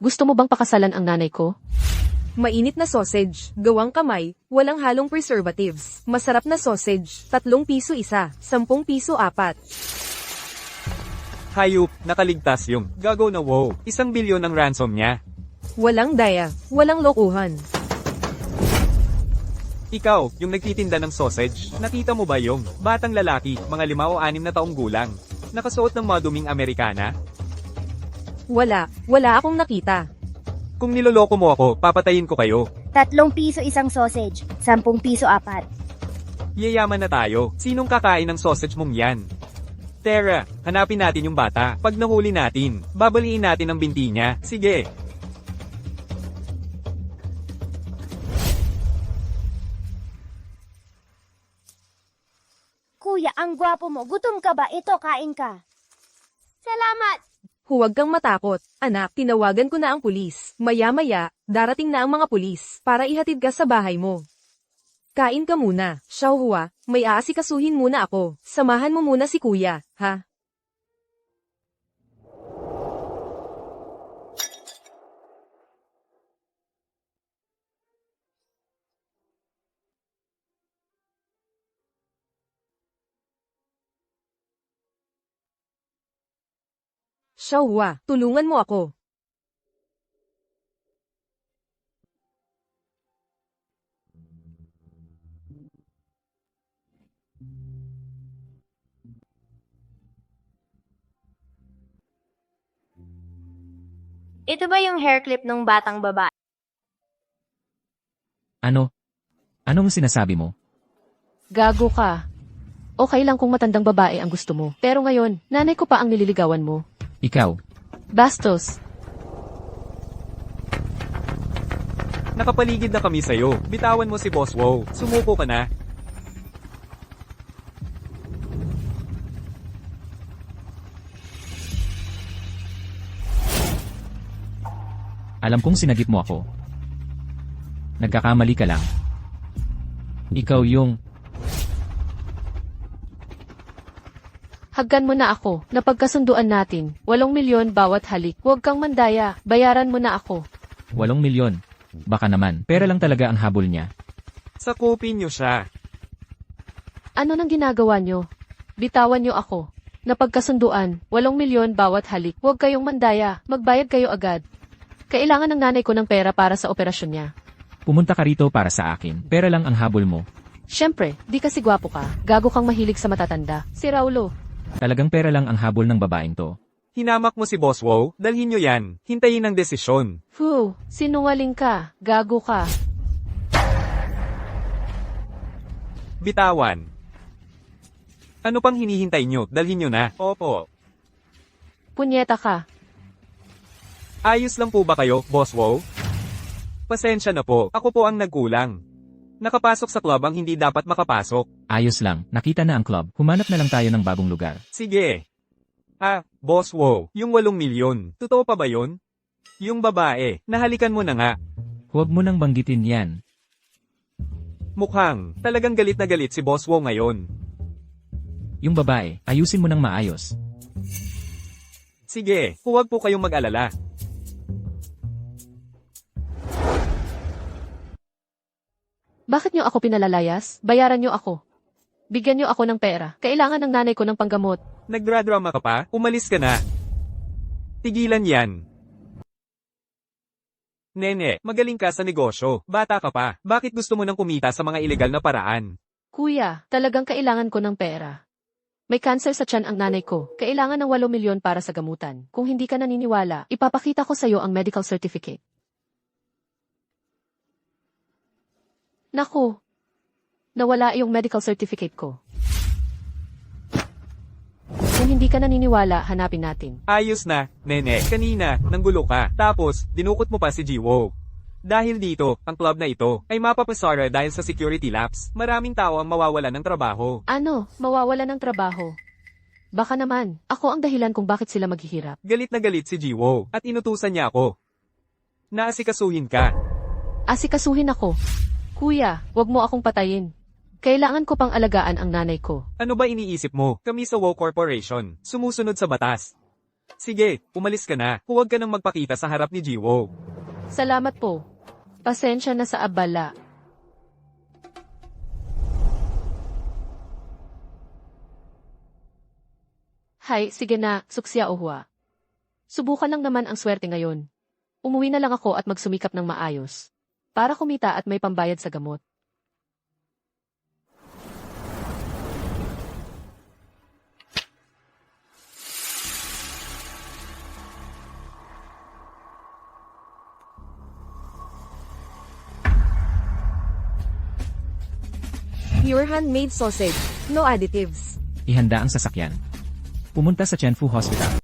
Gusto mo bang pakasalan ang nanay ko? Mainit na sausage, gawang kamay, walang halong preservatives. Masarap na sausage, 3 piso isa, 10 piso 4. Hayop, nakaligtas yung gago na wow. 1 bilyon ang ransom niya. Walang daya, walang lokohan. Ikaw, yung nagtitinda ng sausage, nakita mo ba yung batang lalaki, mga 5 o 6 na taong gulang, nakasuot ng maduming Amerikana? Wala akong nakita. Kung niloloko mo ako, papatayin ko kayo. 3 piso isang sausage, 10 piso 4. Yayaman na tayo. Sinong kakain ng sausage mong yan? Tara, hanapin natin yung bata. Pag nahuli natin, babaliin natin ang binti niya. Sige. Kuya, ang gwapo mo. Gutom ka ba? Ito, kain ka. Salamat! Huwag kang matakot. Anak, tinawagan ko na ang pulis. Maya-maya, darating na ang mga pulis para ihatid ka sa bahay mo. Kain ka muna. Xiaohua, may aasikasuhin muna ako. Samahan mo muna si kuya, ha? Xiaohua, tulungan mo ako. Ito ba yung hair clip ng batang babae? Ano? Anong sinasabi mo? Gago ka. Okay lang kung matandang babae ang gusto mo. Pero ngayon, nanay ko pa ang nililigawan mo. Ikaw, Bastos. Nakapaligid na kami sa'yo. Bitawan mo si Boss Wow. Sumuko ka na. alam kong sinagip mo ako. Nagkakamali ka lang. Ikaw yung... Haggan mo na ako. Napagkasunduan natin. 8 milyon bawat halik. Huwag kang mandaya. Bayaran mo na ako. 8 milyon. Baka naman, pera lang talaga ang habol niya. Sakupin niyo siya. Ano nang ginagawa nyo? Bitawan nyo ako. Napagkasunduan. 8 milyon bawat halik. Huwag kayong mandaya. Magbayad kayo agad. Kailangan ng nanay ko ng pera para sa operasyon niya. Pumunta ka rito para sa akin. Pera lang ang habol mo. Siyempre, di kasi gwapo ka. Gago kang mahilig sa matatanda. Si Raulo. Talagang pera lang ang habol ng babaeng to. Hinamak mo si Boss Wow. Dalhin niyo yan. Hintayin ang desisyon. Fu, sinungaling ka. Gago ka. Bitawan. Ano pang hinihintay niyo? Dalhin niyo na. Opo. Punyeta ka. Ayos lang po ba kayo, Boss Wow? Pasensya na po. Ako po ang nagkulang. Nakapasok sa club ang hindi dapat makapasok. Ayos lang, nakita na ang club. Humanap na lang tayo ng bagong lugar. Sige. Boss Wow, yung 8 milyon. Totoo pa ba yun? Yung babae, nahalikan mo na nga. Huwag mo nang banggitin yan. Mukhang, talagang galit na galit si Boss Wow ngayon. Yung babae, ayusin mo nang maayos. Sige, huwag po kayong mag-alala. Bakit nyo ako pinalalayas? Bayaran nyo ako. Bigyan nyo ako ng pera. Kailangan ng nanay ko ng panggamot. Nagdradrama ka pa? Umalis ka na. Tigilan yan. Nene, magaling ka sa negosyo. Bata ka pa. Bakit gusto mo nang kumita sa mga ilegal na paraan? Kuya, talagang kailangan ko ng pera. May cancer sa tiyan ang nanay ko. Kailangan ng 8 milyon para sa gamutan. Kung hindi ka naniniwala, ipapakita ko sa'yo ang medical certificate. Naku, nawala yung medical certificate ko. Kung hindi ka naniniwala, hanapin natin. Ayos na, Nene. Kanina, nanggulo ka. Tapos, dinukot mo pa si Jiwo. Dahil dito, ang club na ito ay mapapasara dahil sa security lapse. Maraming tao ang mawawalan ng trabaho. Ano, mawawala ng trabaho? Baka naman, ako ang dahilan kung bakit sila maghihirap. Galit na galit si Jiwo at inutusan niya ako. Naasikasuhin ka. Asikasuhin ako. Kuya, wag mo akong patayin. Kailangan ko pang alagaan ang nanay ko. Ano ba iniisip mo? Kami sa WoW Corporation, sumusunod sa batas. Sige, umalis ka na. Huwag ka nang magpakita sa harap ni Jiwo. Salamat po. Pasensya na sa abala. Hay, sige na, suksya Ohua. Subukan lang naman ang swerte ngayon. Umuwi na lang ako at magsumikap ng maayos. Para kumita at may pambayad sa gamot. Pure handmade sausage. No additives. Ihanda ang sasakyan. Pumunta sa Chenfu Hospital.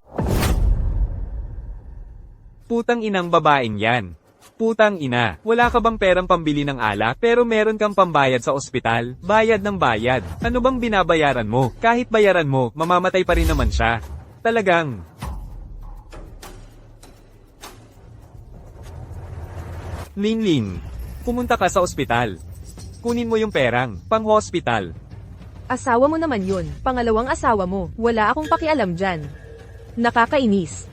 Putang inang babaeng yan. Putang ina, wala ka bang perang pambili ng alak pero meron kang pambayad sa ospital? Bayad ng bayad. Ano bang binabayaran mo? Kahit bayaran mo, mamamatay pa rin naman siya. Talagang. Linlin, pumunta ka sa ospital. Kunin mo yung perang, pang-hospital. Asawa mo naman yun. Pangalawang asawa mo. Wala akong pakialam dyan. Nakakainis.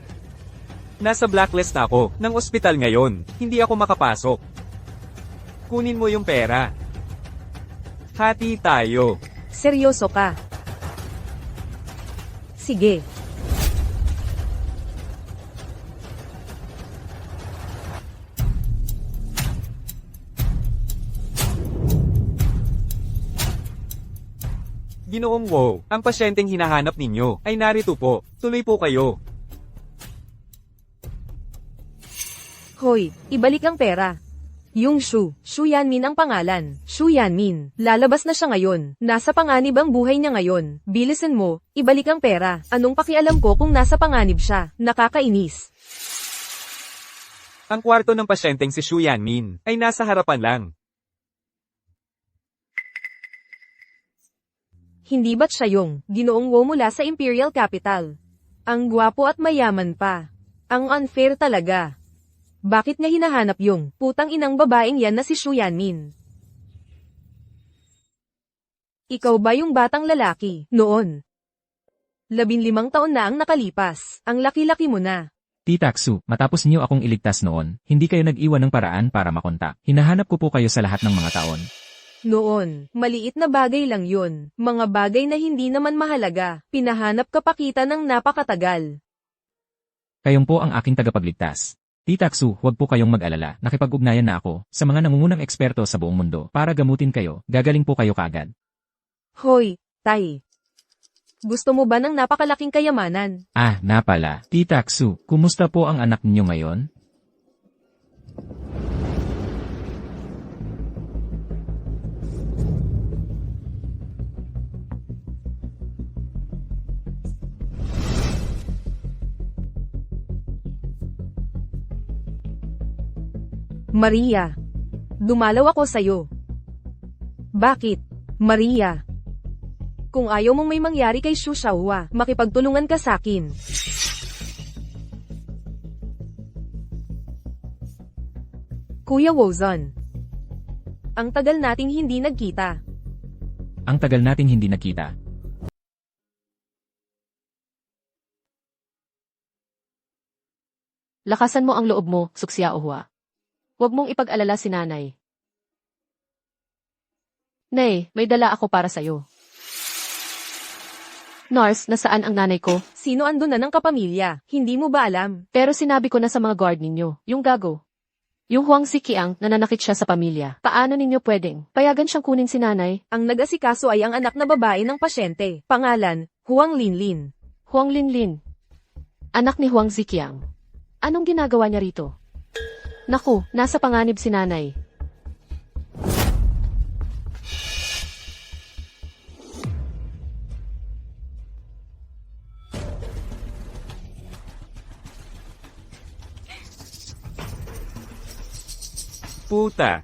Nasa blacklist na ako ng ospital ngayon. Hindi ako makapasok. Kunin mo yung pera. Hati tayo. Seryoso ka. Sige. Ginoong Wo, ang pasyenteng hinahanap ninyo ay narito po. Tuloy po kayo. Hoy, ibalik ang pera. Yung Shu Yanmin ang pangalan. Shu Yanmin. Lalabas na siya ngayon. Nasa panganib ang buhay niya ngayon. Bilisan mo, ibalik ang pera. Anong pakialam ko kung nasa panganib siya? Nakakainis. Ang kwarto ng pasyenteng si Shu Yanmin ay nasa harapan lang. Hindi ba't siya yung Ginoong Wo mula sa Imperial Capital? Ang gwapo at mayaman pa. Ang unfair talaga. Bakit niya hinahanap yung putang inang babaeng yan na si Shu Yanmin? Ikaw ba yung batang lalaki noon? 15 taon na ang nakalipas. Ang laki-laki mo na. Tita Xu, matapos niyo akong iligtas noon, hindi kayo nag-iwan ng paraan para makontak. Hinahanap ko po kayo sa lahat ng mga taon. Noon, maliit na bagay lang yun. Mga bagay na hindi naman mahalaga. Pinahanap ka pa kita ng napakatagal. Kayong po ang aking tagapagligtas. Tita Xu, huwag po kayong mag-alala. Nakipag-ugnayan na ako sa mga nangungunang eksperto sa buong mundo para gamutin kayo. Gagaling po kayo kaagad. Hoy, Tay. Gusto mo ba ng napakalaking kayamanan? Ah, napala. Tita Xu, kumusta po ang anak niyo ngayon? Maria. Dumalaw ako sa'yo. Bakit, Maria? Kung ayaw mong may mangyari kay Shu Xiaohua, makipagtulungan ka sa'kin. Kuya Wozon. Ang tagal nating hindi nagkita. Ang tagal nating hindi nagkita. Lakasan mo ang loob mo, suksya Ohua. Huwag mong ipag-alala si nanay. Nay, may dala ako para sa'yo. Nurse, nasaan ang nanay ko? Sino ando na ng kapamilya? Hindi mo ba alam? Pero sinabi ko na sa mga guard ninyo, yung gago. Yung Huang Ziqiang, nananakit siya sa pamilya. Paano ninyo pwedeng payagan siyang kunin si nanay? Ang nag-asikaso ay ang anak na babae ng pasyente. Pangalan, Huang Linlin. Huang Linlin. Anak ni Huang Ziqiang. Anong ginagawa niya rito? Naku, nasa panganib si nanay. Puta.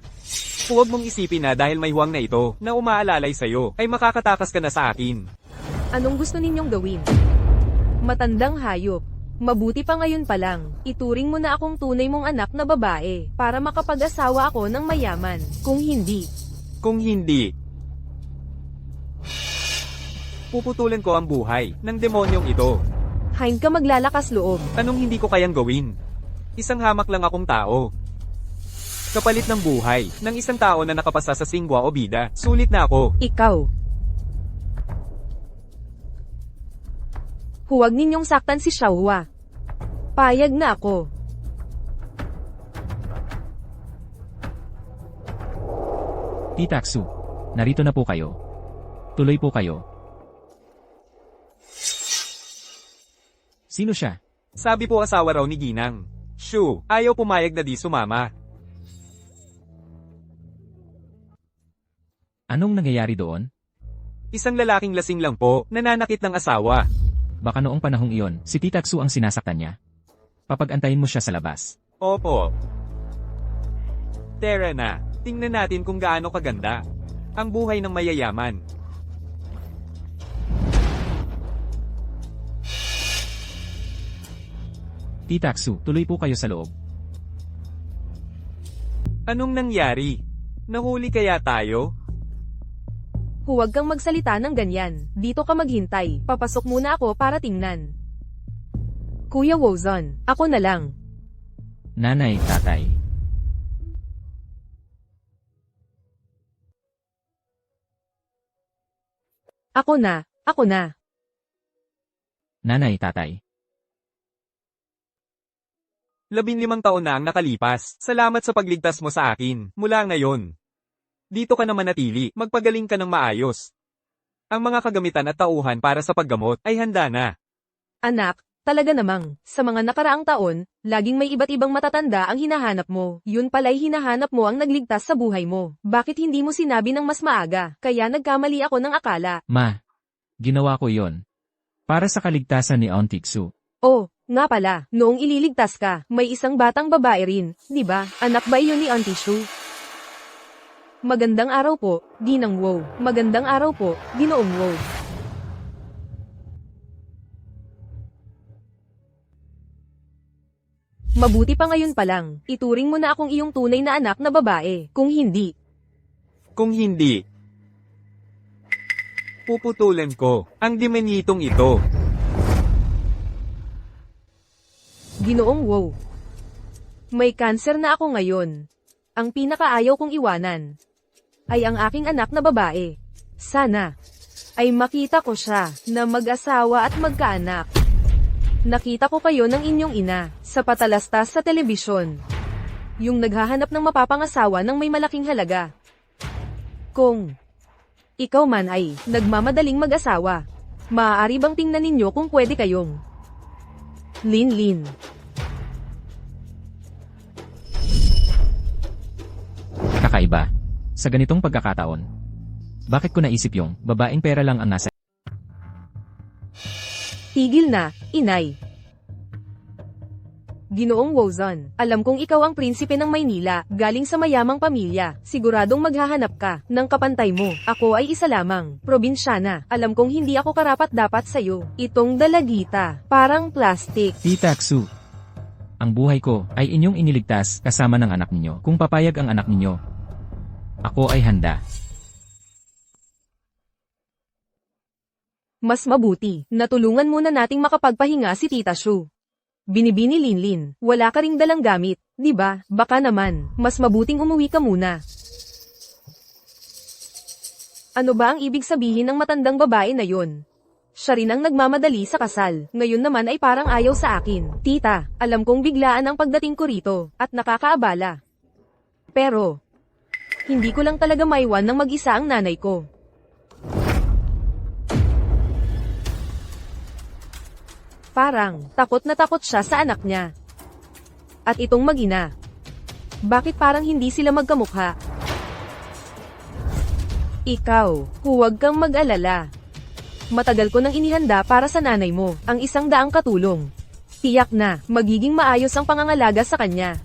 Huwag mong isipin na dahil may huwang na ito na umaalalay sa'yo ay makakatakas ka na sa akin. Anong gusto ninyong gawin? Matandang hayop. Mabuti pa ngayon pa lang, ituring mo na akong tunay mong anak na babae, para makapag-asawa ako ng mayaman. Kung hindi, puputulin ko ang buhay ng demonyong ito. Hind ka maglalakas loob. Anong hindi ko kayang gawin? Isang hamak lang akong tao. Kapalit ng buhay, ng isang tao na nakapasa sa singwa o bida, sulit na ako. Ikaw. Huwag ninyong saktan si Xiaohua. Payag na ako. Tita Xu, narito na po kayo. Tuloy po kayo. Sino siya? Sabi po asawa raw ni Ginang. Shu, ayaw pumayag na di sumama. Anong nangyayari doon? Isang lalaking lasing lang po, nananakit ng asawa. Baka noong panahong iyon, si Tita Xu ang sinasaktan niya. Papag-antayin mo siya sa labas. Opo. Tara na, tingnan natin kung gaano kaganda ang buhay ng mayayaman. Tita Xu, tuloy po kayo sa loob. Anong nangyari? Nahuli kaya tayo? Huwag kang magsalita ng ganyan. Dito ka maghintay. Papasok muna ako para tingnan. Kuya Wozon, ako na lang. Nanay, tatay. Ako na. Nanay, tatay. 15 taon na ang nakalipas. Salamat sa pagligtas mo sa akin. Mula ngayon, dito ka na manatili, magpagaling ka ng maayos. Ang mga kagamitan at tauhan para sa paggamot ay handa na. Anak, talaga namang, sa mga nakaraang taon, laging may iba't ibang matatanda ang hinahanap mo. Yun pala'y hinahanap mo ang nagligtas sa buhay mo. Bakit hindi mo sinabi ng mas maaga? Kaya nagkamali ako ng akala. Ma, ginawa ko yon para sa kaligtasan ni Auntie Xu. Oh, nga pala, noong ililigtas ka, may isang batang babae rin, di ba? Anak ba iyon ni Auntie Shu? Magandang araw po, Ginang Wow. Magandang araw po, Ginoong Wow. Mabuti pa ngayon pa lang, ituring mo na akong iyong tunay na anak na babae. Kung hindi, Puputulan ko ang demenyitong ito. Ginoong Wow. May cancer na ako ngayon. Ang pinakaayaw kong iwanan ay ang aking anak na babae. Sana ay makita ko siya na mag-asawa at magkaanak. Nakita ko kayo ng inyong ina sa patalastas sa telebisyon. Yung naghahanap ng mapapangasawa ng may malaking halaga. Kung ikaw man ay nagmamadaling mag-asawa, maaari bang tingnan ninyo kung pwede kayong Lin. Kakaiba. Sa ganitong pagkakataon. Bakit ko naisip yung babaeng pera lang ang nasa... Tigil na, inay. Ginoong Wozon, alam kong ikaw ang prinsipe ng Maynila, galing sa mayamang pamilya. Siguradong maghahanap ka ng kapantay mo. Ako ay isa lamang, probinsyana. Alam kong hindi ako karapat-dapat sa'yo. Itong dalagita, parang plastic. Tita Xu. Ang buhay ko ay inyong iniligtas kasama ng anak ninyo. Kung papayag ang anak ninyo, ako ay handa. Mas mabuti, natulungan muna nating makapagpahinga si Tita Shu. Binibini Linlin, wala ka ring dalang gamit, di ba? Baka naman, mas mabuting umuwi ka muna. Ano ba ang ibig sabihin ng matandang babae na yon? Siya rin ang nagmamadali sa kasal, ngayon naman ay parang ayaw sa akin. Tita, alam kong biglaan ang pagdating ko rito, at nakakaabala. Pero, hindi ko lang talaga maiwan ng mag-isa ang nanay ko. Parang, takot na takot siya sa anak niya. At itong mag-ina. Bakit parang hindi sila magkamukha? Ikaw, huwag kang mag-alala. Matagal ko nang inihanda para sa nanay mo, ang 100 katulong. Tiyak na, magiging maayos ang pangangalaga sa kanya.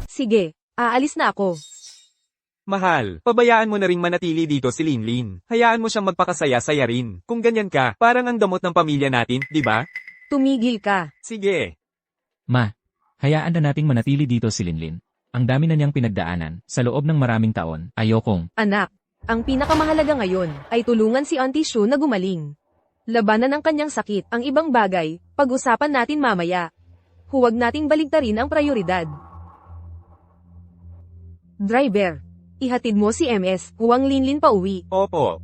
Sige, aalis na ako. Mahal, pabayaan mo na ring manatili dito si Linlin. Hayaan mo siyang magpakasaya-saya rin. Kung ganyan ka, parang ang damot ng pamilya natin, di ba? Tumigil ka. Sige. Ma, hayaan na nating manatili dito si Linlin. Ang dami na niyang pinagdaanan, sa loob ng maraming taon, ayokong. Anak, ang pinakamahalaga ngayon ay tulungan si Auntie Shu na gumaling. Labanan ang kanyang sakit, ang ibang bagay, pag-usapan natin mamaya. Huwag nating baligtarin ang prioridad. Driver, ihatid mo si MS, Huang Linlin pa uwi. Opo.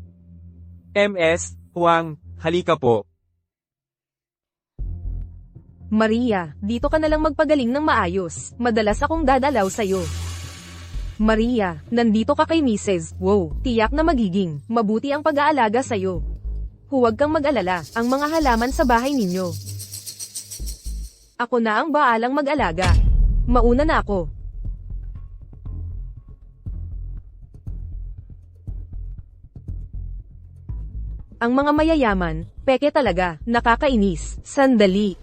MS, Huang, halika po. Maria, dito ka na lang magpagaling ng maayos. Madalas akong dadalaw sa'yo. Maria, nandito ka kay Mrs. Wow, tiyak na magiging mabuti ang pag-aalaga sa'yo. Huwag kang mag-alala, ang mga halaman sa bahay ninyo. Ako na ang baalang mag-alaga. Mauna na ako. Ang mga mayayaman, peke talaga, nakakainis. Sandali.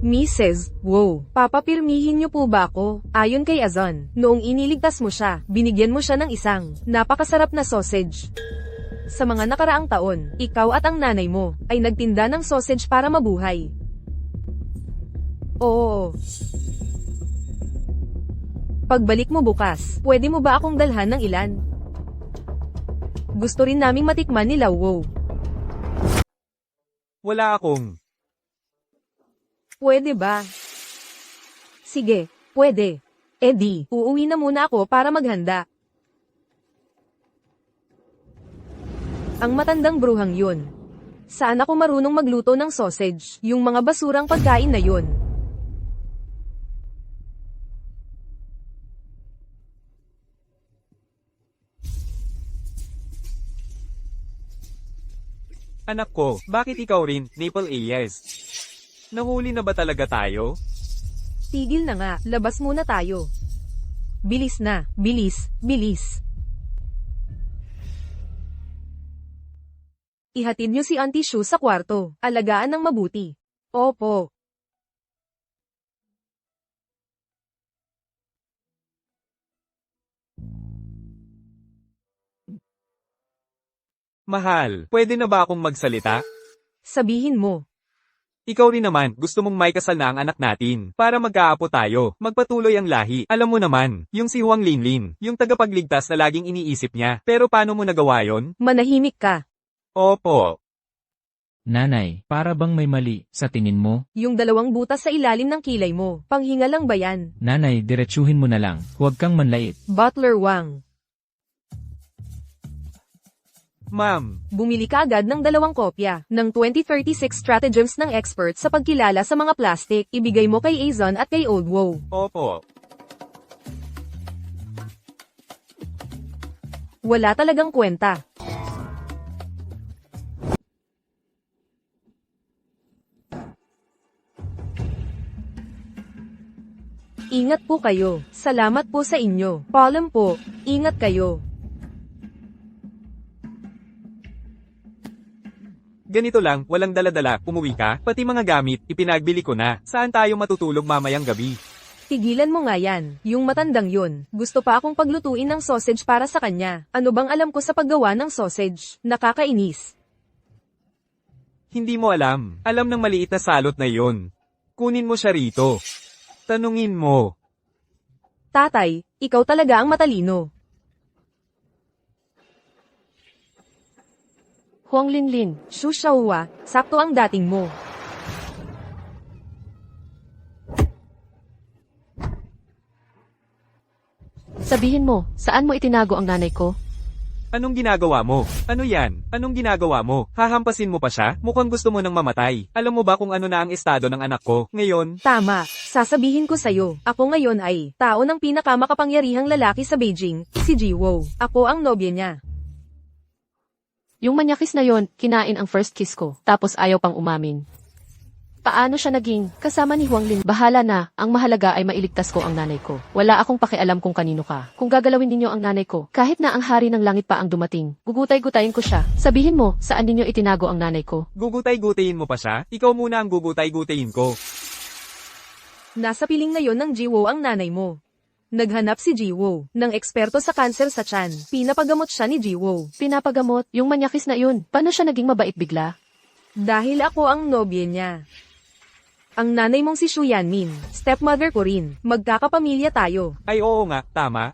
Mrs. Wow, papapirmihin niyo po ba ako? Ayon kay Azon, noong iniligtas mo siya, binigyan mo siya ng isang napakasarap na sausage. Sa mga nakaraang taon, ikaw at ang nanay mo ay nagtinda ng sausage para mabuhay. Oo. Pagbalik mo bukas, pwede mo ba akong dalhan ng ilan? Gusto rin naming matikman ni Wow. Wala akong. Pwede ba? Sige, pwede. Eddie, uuwi na muna ako para maghanda. Ang matandang bruhang yun. Saan ako marunong magluto ng sausage, yung mga basurang pagkain na yun. Anak ko, bakit ikaw rin, Maple Ayers? Nahuli na ba talaga tayo? Tigil na nga, labas muna tayo. Bilis na, bilis, bilis. Ihatid niyo si Auntie Shu sa kwarto, alagaan ng mabuti. Opo. Mahal, pwede na ba akong magsalita? Sabihin mo. Ikaw rin naman, gusto mong may kasal na ang anak natin. Para magkaapo tayo, magpatuloy ang lahi. Alam mo naman, yung si Huang Linlin, yung tagapagligtas na laging iniisip niya. Pero paano mo nagawa yon? Manahimik ka. Opo. Nanay, para bang may mali, sa tingin mo? Yung 2 butas sa ilalim ng kilay mo, panghinga lang ba yan? Nanay, diretsuhin mo na lang, huwag kang manlait. Butler Wang. Ma'am, Bumili ka agad ng 2 kopya ng 2036 Stratagems ng expert sa pagkilala sa mga plastic. Ibigay mo kay Azon at kay Old Wow. opo. Wala talagang kwenta. Ingat po kayo. Salamat po sa inyo. Paalam po. Ingat kayo. Ganito lang, walang dala-dala, umuwi ka, pati mga gamit, ipinagbili ko na. Saan tayo matutulog mamayang gabi? Tigilan mo nga yan. Yung matandang yun. Gusto pa akong paglutuin ng sausage para sa kanya. Ano bang alam ko sa paggawa ng sausage? Nakakainis. Hindi mo alam. Alam ng maliit na salot na yon. Kunin mo siya rito. Tanungin mo. Tatay, ikaw talaga ang matalino. Huang Linlin, Shu Xiaohua, sakto ang dating mo. sabihin mo, saan mo itinago ang nanay ko? Anong ginagawa mo? Ano yan? Anong ginagawa mo? Hahampasin mo pa siya? Mukhang gusto mo nang mamatay. Alam mo ba kung ano na ang estado ng anak ko? Ngayon, Tama, sasabihin ko sa'yo, ako ngayon ay tao ng pinakamakapangyarihang lalaki sa Beijing, si Jiwo. Ako ang nobya niya. Yung manyakis na yon, kinain ang first kiss ko, tapos ayaw pang umamin. Paano siya naging kasama ni Huang Lin? Bahala na, ang mahalaga ay mailigtas ko ang nanay ko. Wala akong pakialam kung kanino ka. Kung gagalawin ninyo ang nanay ko, kahit na ang hari ng langit pa ang dumating, gugutay-gutayin ko siya. Sabihin mo, saan ninyo itinago ang nanay ko? gugutay-gutayin mo pa siya? Ikaw muna ang gugutay-gutayin ko. Nasa piling ngayon ng Jiwo ang nanay mo. Naghanap si Jiwo ng eksperto sa kanser sa tiyan. Pinapagamot siya ni Jiwo. Pinapagamot, yung manyakis na yun. Paano siya naging mabait bigla? Dahil ako ang nobya niya. Ang nanay mong si Shu Yanmin, stepmother ko rin. Magkakapamilya tayo. Ay oo nga, tama.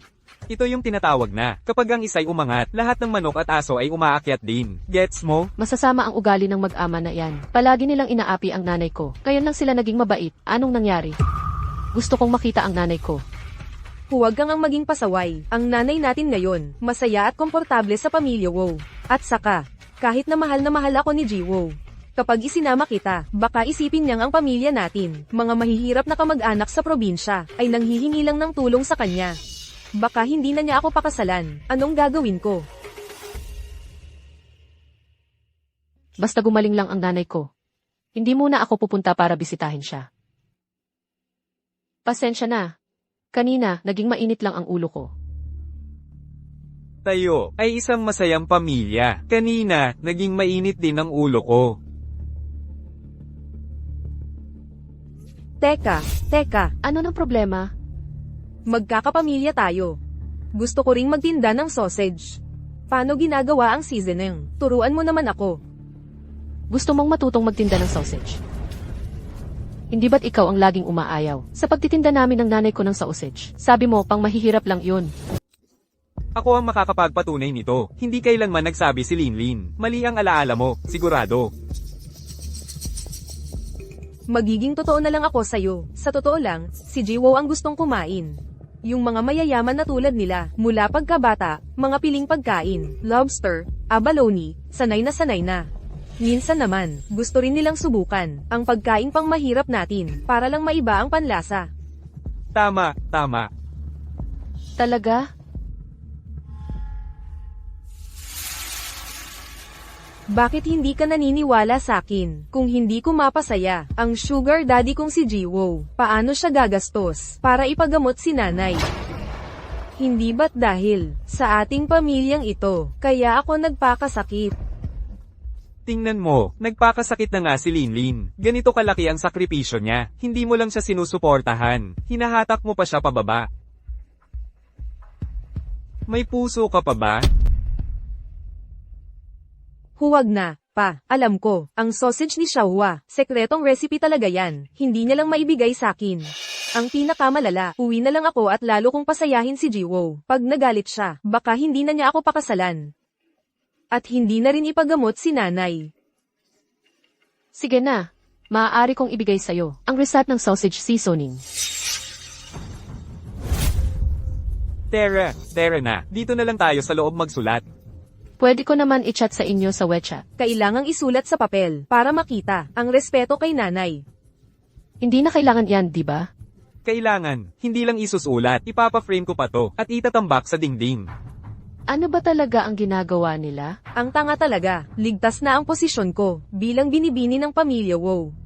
Ito yung tinatawag na, kapag ang isa'y umangat, lahat ng manok at aso ay umaakyat din. Gets mo? Masasama ang ugali ng mag-ama na yan. Palagi nilang inaapi ang nanay ko. Ngayon lang sila naging mabait. Anong nangyari? Gusto kong makita ang nanay ko. Huwag kang ang maging pasaway. Ang nanay natin ngayon, masaya at komportable sa pamilya Wow. At saka, kahit na mahal ako ni Ji Wow. Kapag isinama kita, baka isipin niyang ang pamilya natin, mga mahihirap na kamag-anak sa probinsya, ay nanghihingi lang ng tulong sa kanya. Baka hindi na niya ako pakasalan. Anong gagawin ko? Basta gumaling lang ang nanay ko. Hindi muna ako pupunta para bisitahin siya. Pasensya na. Kanina, naging mainit lang ang ulo ko. Tayo ay isang masayang pamilya. Kanina, naging mainit din ang ulo ko. Teka, Ano ng problema? magkakapamilya tayo. Gusto ko ring magtinda ng sausage. Paano ginagawa ang seasoning? Turuan mo naman ako. Gusto mong matutong magtinda ng sausage? Hindi ba't ikaw ang laging umaayaw? Sa pagtitinda namin ng nanay ko ng sausage, sabi mo, pang mahihirap lang yun. Ako ang makakapagpatunay nito. Hindi kailanman nagsabi si Linlin. Mali ang alaala mo, sigurado. Magiging totoo na lang ako sa'yo. Sa totoo lang, si Jiwo ang gustong kumain. Yung mga mayayaman na tulad nila, mula pagkabata, mga piling pagkain, lobster, abalone, sanay na. Minsan naman, gusto rin nilang subukan, ang pagkain pang mahirap natin, para lang maiba ang panlasa. Tama. Talaga? Bakit hindi ka naniniwala sa akin? Kung hindi ko mapasaya, ang sugar daddy kong si Jiwo, paano siya gagastos, para ipagamot si nanay? Hindi ba't dahil, sa ating pamilyang ito, kaya ako nagpakasakit? Tingnan mo, nagpakasakit na nga si Linlin. Ganito kalaki ang sakripisyo niya. Hindi mo lang siya sinusuportahan. Hinahatak mo pa siya pababa. May puso ka pa ba? Huwag na, pa. Alam ko, ang sausage ni Xiaohua, sekretong recipe talaga yan. Hindi niya lang maibigay sa akin. Ang pinakamalala, uwi na lang ako at lalo kong pasayahin si Jiwo. Pag nagalit siya, baka hindi na niya ako pakasalan. At hindi na rin ipagamot si nanay. Sige na. Maaari kong ibigay sa'yo ang reset ng sausage seasoning. Tara na. Dito na lang tayo sa loob magsulat. Pwede ko naman i-chat sa inyo sa WeChat. Kailangang isulat sa papel, para makita, ang respeto kay nanay. Hindi na kailangan yan, di ba? Kailangan, hindi lang isusulat, ipapa-frame ko pa to, at itatambak sa dingding. Ano ba talaga ang ginagawa nila? Ang tanga talaga, ligtas na ang posisyon ko, bilang binibini ng pamilya Wow.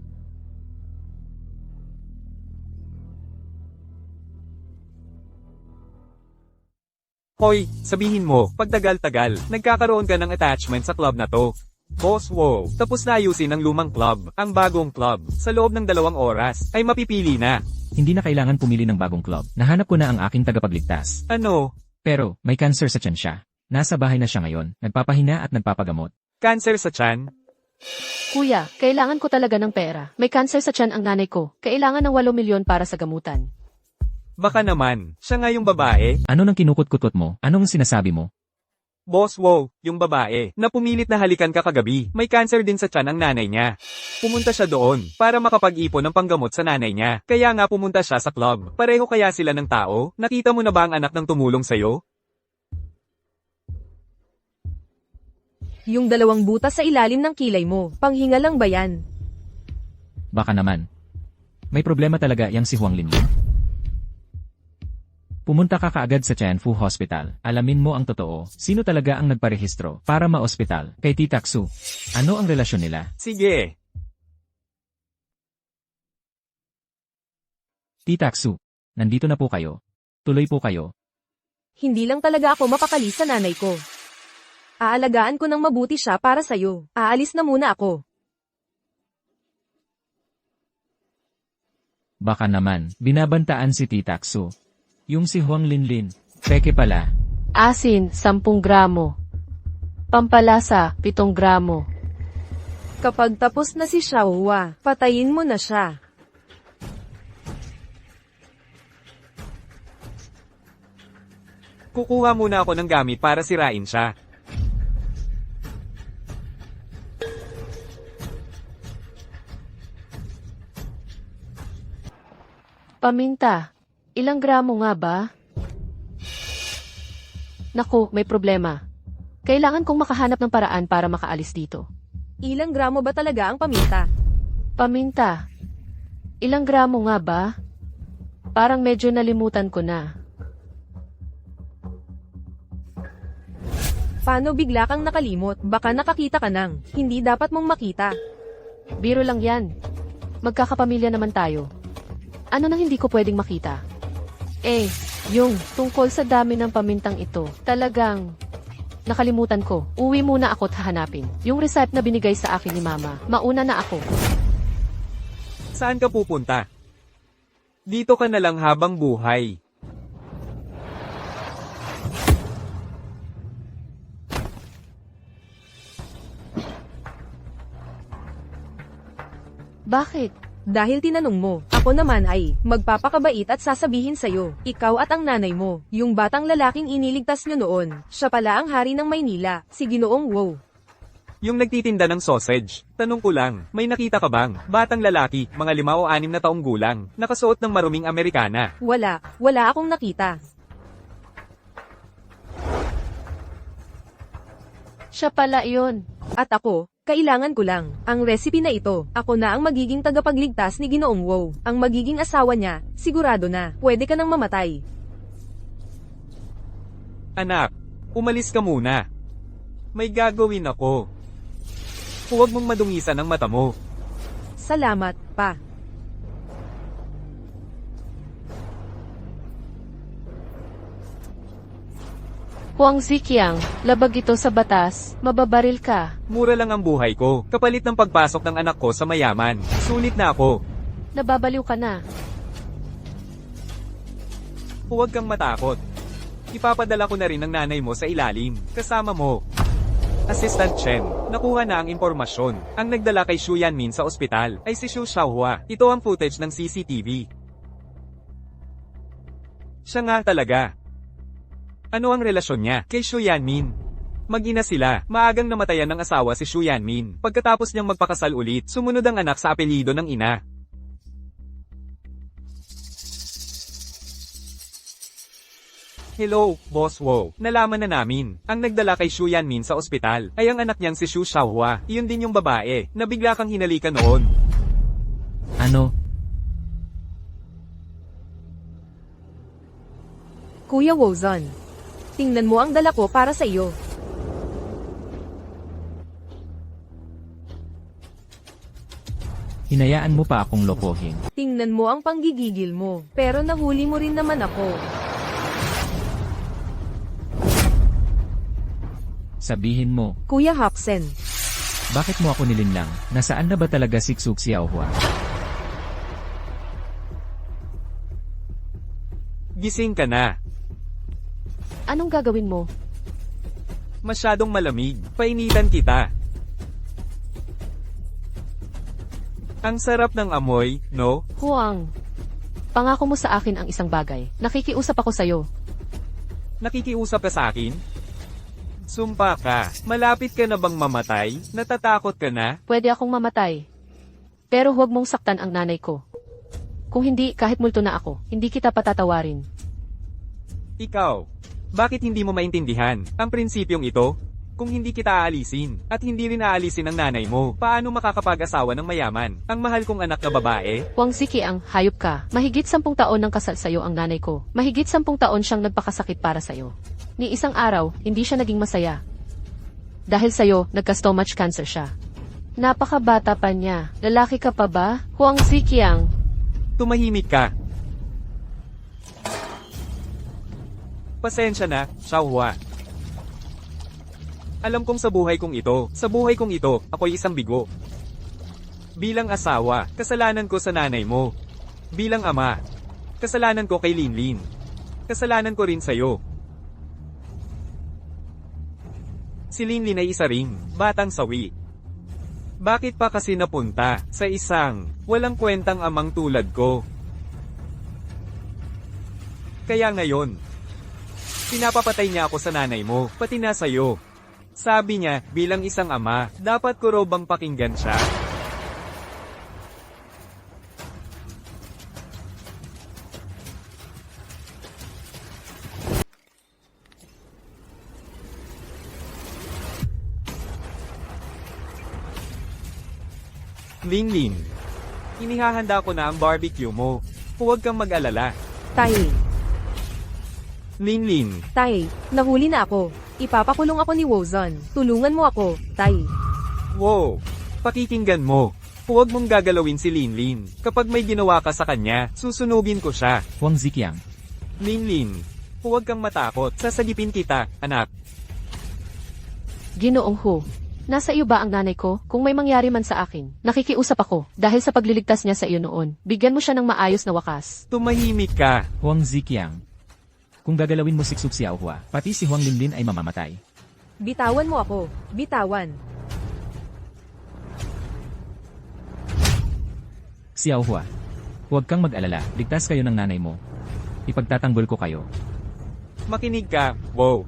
Hoy, sabihin mo, pagtagal-tagal, nagkakaroon ka ng attachment sa club na to. Boss Wow, tapos na ayusin ang lumang club, ang bagong club, sa loob ng 2 oras, ay mapipili na. Hindi na kailangan pumili ng bagong club. Nahanap ko na ang aking tagapagligtas. Ano? Pero, may cancer sa tiyan siya. Nasa bahay na siya ngayon, nagpapahinga at nagpapagamot. Cancer sa tiyan? Kuya, kailangan ko talaga ng pera. May cancer sa tiyan ang nanay ko. Kailangan ng 8 milyon para sa gamutan. Baka naman, siya nga yung babae. Ano nang kinukut-kutot mo? Anong sinasabi mo? Boss Wow, yung babae, na pumilit na halikan ka kagabi, may cancer din sa tiyan ang nanay niya. Pumunta siya doon, para makapag-ipon ng panggamot sa nanay niya. Kaya nga pumunta siya sa club. Pareho kaya sila ng tao? Nakita mo na ba ang anak ng tumulong sa'yo? Yung 2 butas sa ilalim ng kilay mo, panghinga lang ba yan? Baka naman. May problema talaga yang si Huang Linlin. Pumunta ka kaagad sa Tianfu Hospital. Alamin mo ang totoo. Sino talaga ang nagparehistro para ma-ospital kay Tita Xu? Ano ang relasyon nila? Sige. Tita Xu, nandito na po kayo. Tuloy po kayo. Hindi lang talaga ako mapakali sa nanay ko. Aalagaan ko ng mabuti siya para sa'yo. Aalis na muna ako. Baka naman, binabantaan si Tita Xu. Yung si Huang Linlin, peke pala. Asin, 10 gramo. Pampalasa, 7 gramo. Kapag tapos na si Xiaohua, patayin mo na siya. Kukuha muna ako ng gamit para sirain siya. Paminta, ilang gramo nga ba? Naku, may problema. Kailangan kong makahanap ng paraan para makaalis dito. Ilang gramo ba talaga ang paminta? Paminta, ilang gramo nga ba? Parang medyo nalimutan ko na. Paano bigla kang nakalimot? Baka nakakita ka nang hindi dapat mong makita. Biro lang yan. Magkakapamilya naman tayo. Ano nang hindi ko pwedeng makita? Yung tungkol sa dami ng pamintang ito, talagang nakalimutan ko. Uwi muna ako at hahanapin. Yung recipe na binigay sa akin ni Mama, mauna na ako. Saan ka pupunta? Dito ka na lang habang buhay. Bakit? Dahil tinanong mo, ako naman ay magpapakabait at sasabihin sa'yo, ikaw at ang nanay mo, yung batang lalaking iniligtas nyo noon, siya pala ang hari ng Maynila, si Ginoong Wow. Yung nagtitinda ng sausage. Tanong ko lang, may nakita ka bang batang lalaki, mga 5 o 6 na taong gulang, nakasuot ng maruming Amerikana? Wala akong nakita. Siya pala yun. At ako, kailangan ko lang ang recipe na ito. Ako na ang magiging tagapagligtas ni Ginoong Wow. Ang magiging asawa niya, sigurado na, pwede ka nang mamatay. Anak, umalis ka muna. May gagawin ako. Huwag mong madungisan ang mata mo. Salamat, pa. Huang Ziqiang, labag ito sa batas, mababaril ka. Mura lang ang buhay ko, kapalit ng pagpasok ng anak ko sa mayaman. Sulit na ako. Nababaliw ka na. Huwag kang matakot. Ipapadala ko na rin ang nanay mo sa ilalim, kasama mo. Assistant Chen, nakuha na ang impormasyon. Ang nagdala kay Xu Yanmin sa ospital ay si Xu Xiaohua. Ito ang footage ng CCTV. Siya nga talaga. Ano ang relasyon niya kay Xu Yanmin? Mag-ina sila, maagang namatayan ng asawa si Xu Yanmin. Pagkatapos niyang magpakasal ulit, sumunod ang anak sa apelyido ng ina. Hello, Boss Wow. Nalaman na namin, ang nagdala kay Xu Yanmin sa ospital ay ang anak niyang si Xu Xiaohua. Iyon din yung babae, na bigla kang hinalikan noon. Ano? Kuya Wozon, tingnan mo ang dala ko para sa iyo. Hinayaan mo pa akong lokohin. Tingnan mo ang panggigigil mo, pero nahuli mo rin naman ako. Sabihin mo, Kuya Hapsen, bakit mo ako nilinlang? Nasaan na ba talaga si Xu Xiaohua? Gising ka na. Anong gagawin mo? Masyadong malamig. Painitan kita. Ang sarap ng amoy, no? Huang, pangako mo sa akin ang isang bagay. Nakikiusap ako sa'yo. Nakikiusap ka sa akin? Sumpa ka. Malapit ka na bang mamatay? Natatakot ka na? Pwede akong mamatay. Pero huwag mong saktan ang nanay ko. Kung hindi, kahit multo na ako, hindi kita patatawarin. Ikaw, bakit hindi mo maintindihan ang prinsipyong ito? Kung hindi kita aalisin, at hindi rin aalisin ang nanay mo, paano makakapag-asawa ng mayaman, ang mahal kong anak na babae? Huang Ziqiang, hayop ka. Mahigit 10 taon nang kasal sa'yo ang nanay ko. Mahigit 10 taon siyang nagpakasakit para sa'yo. Ni isang araw, hindi siya naging masaya. Dahil sa'yo, nagka-stomach cancer siya. Napakabata pa niya. Lalaki ka pa ba? Huang Ziqiang. Tumahimik ka. Pasensya na, Xiaohua. Alam kong sa buhay kong ito, ako'y isang bigo. Bilang asawa, kasalanan ko sa nanay mo. Bilang ama, kasalanan ko kay Linlin. Kasalanan ko rin sa'yo. Si Linlin ay isa ring batang sawi. Bakit pa kasi napunta sa isang walang kwentang amang tulad ko? Kaya ngayon, Pinapapatay niya ako sa nanay mo, pati na sa'yo. Sabi niya, bilang isang ama, dapat ko raw bang pakinggan siya? Linlin, inihahanda ko na ang barbecue mo. Huwag kang mag-alala. Tay, Linlin, Tay, nahuli na ako. Ipapakulong ako ni Wozon. Tulungan mo ako, Tay. wow, pakikinggan mo. Huwag mong gagalawin si Linlin. Kapag may ginawa ka sa kanya, susunugin ko siya. Huang Ziqiang. Linlin, huwag kang matakot. Sasagipin kita, anak. Ginoong Hu, nasa iyo ba ang nanay ko? Kung may mangyari man sa akin, nakikiusap ako dahil sa pagliligtas niya sa iyo noon. Bigyan mo siya ng maayos na wakas. Tumahimik ka. Huang Ziqiang. Kung gagalawin mo siksuk si Xiaohua, pati si Huang Linlin ay mamamatay. Bitawan mo ako. Bitawan. Xiaohua, huwag kang mag-alala, ligtas kayo ng nanay mo. Ipagtatanggol ko kayo. Makinig ka, wow.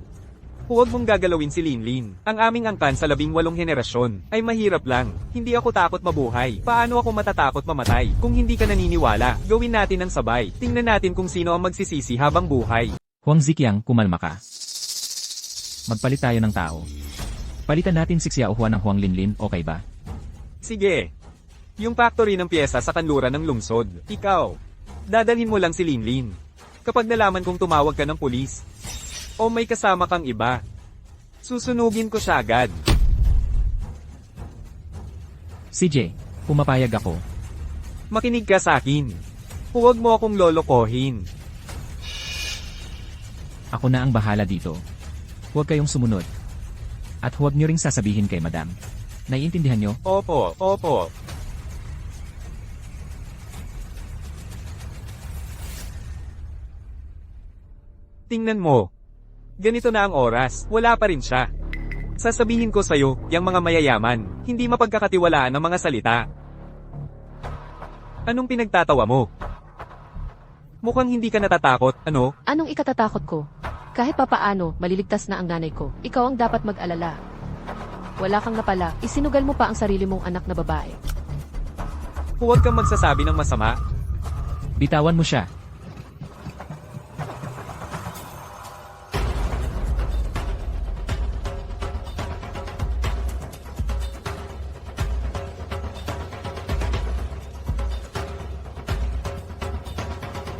Huwag mong gagalawin si Linlin. Ang aming angkan sa 18 henerasyon ay mahirap lang. Hindi ako takot mabuhay. Paano ako matatakot mamatay? Kung hindi ka naniniwala, gawin natin ang sabay. Tingnan natin kung sino ang magsisisi habang buhay. Huang Ziqiang, kumalma ka. Magpalit tayo ng tao. Palitan natin si Xiaohua ng Huang Linlin, okay ba? Sige. Yung factory ng pyesa sa kanluran ng lungsod. Ikaw. Dadalhin mo lang si Linlin. Kapag nalaman kong tumawag ka ng pulis, o may kasama kang iba, susunugin ko siya agad. CJ, pumapayag ako. Makinig ka sa akin. Huwag mo akong lolokohin. Ako na ang bahala dito. Huwag kayong sumunod. At huwag niyo ring sasabihin kay madam. Naiintindihan niyo? Opo, opo. Tingnan mo. Ganito na ang oras, wala pa rin siya. Sasabihin ko sa'yo, yang mga mayayaman, hindi mapagkakatiwalaan ang mga salita. Anong pinagtatawa mo? Mukhang hindi ka natatakot, ano? Anong ikatatakot ko? Kahit papaano, maliligtas na ang nanay ko. Ikaw ang dapat mag-alala. Wala kang napala, isinugal mo pa ang sarili mong anak na babae. Huwag kang magsasabi ng masama. Bitawan mo siya.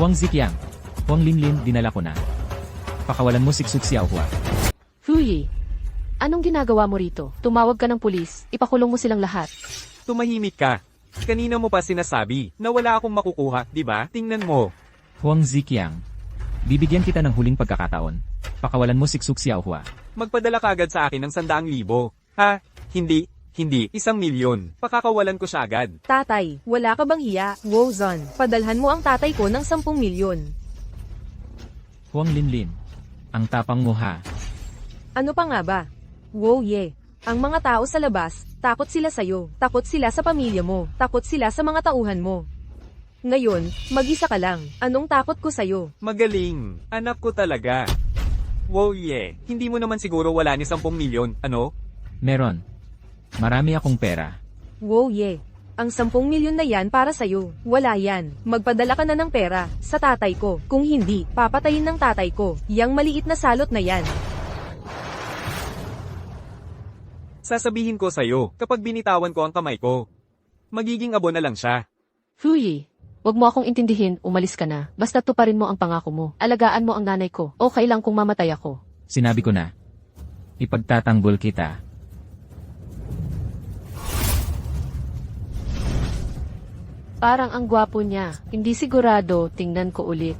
Huang Ziqiang. Huang Linlin, dinala ko na. Pakawalan mo siksuk si Xiaohua. Huyi, anong ginagawa mo rito? Tumawag ka ng pulis, ipakulong mo silang lahat. Tumahimik ka. Kanina mo pa sinasabi na wala akong makukuha, di ba? Tingnan mo. Huang Ziqiang. Bibigyan kita ng huling pagkakataon. Pakawalan mo siksuk si Xiaohua. Magpadala kagad sa akin ng 100,000. Ha? Hindi. 1 milyon. Pakakawalan ko siya agad. Tatay, wala ka bang hiya? Wozon, padalhan mo ang tatay ko ng 10 milyon. Huang Linlin. Ang tapang mo ha. Ano pa nga ba? Wow ye. Ang mga tao sa labas, takot sila sa'yo. Takot sila sa pamilya mo. Takot sila sa mga tauhan mo. Ngayon, mag-isa ka lang. Anong takot ko sa'yo? Magaling. Anak ko talaga. Wow yeah. Hindi mo naman siguro wala ni 10 milyon, ano? Meron. Marami akong pera. Wow ye. Ang 10 milyon na yan para sa'yo. Wala yan. Magpadala ka na ng pera sa tatay ko. Kung hindi, papatayin ng tatay ko. Yang maliit na salot na yan. Sasabihin ko sa'yo, kapag binitawan ko ang kamay ko, magiging abo na lang siya. Huyi, wag mo akong intindihin, umalis ka na. Basta tuparin mo ang pangako mo. Alagaan mo ang nanay ko. Okay lang kung mamatay ako. Sinabi ko na. Ipagtatanggol kita. Parang ang gwapo niya. Hindi sigurado, tingnan ko ulit.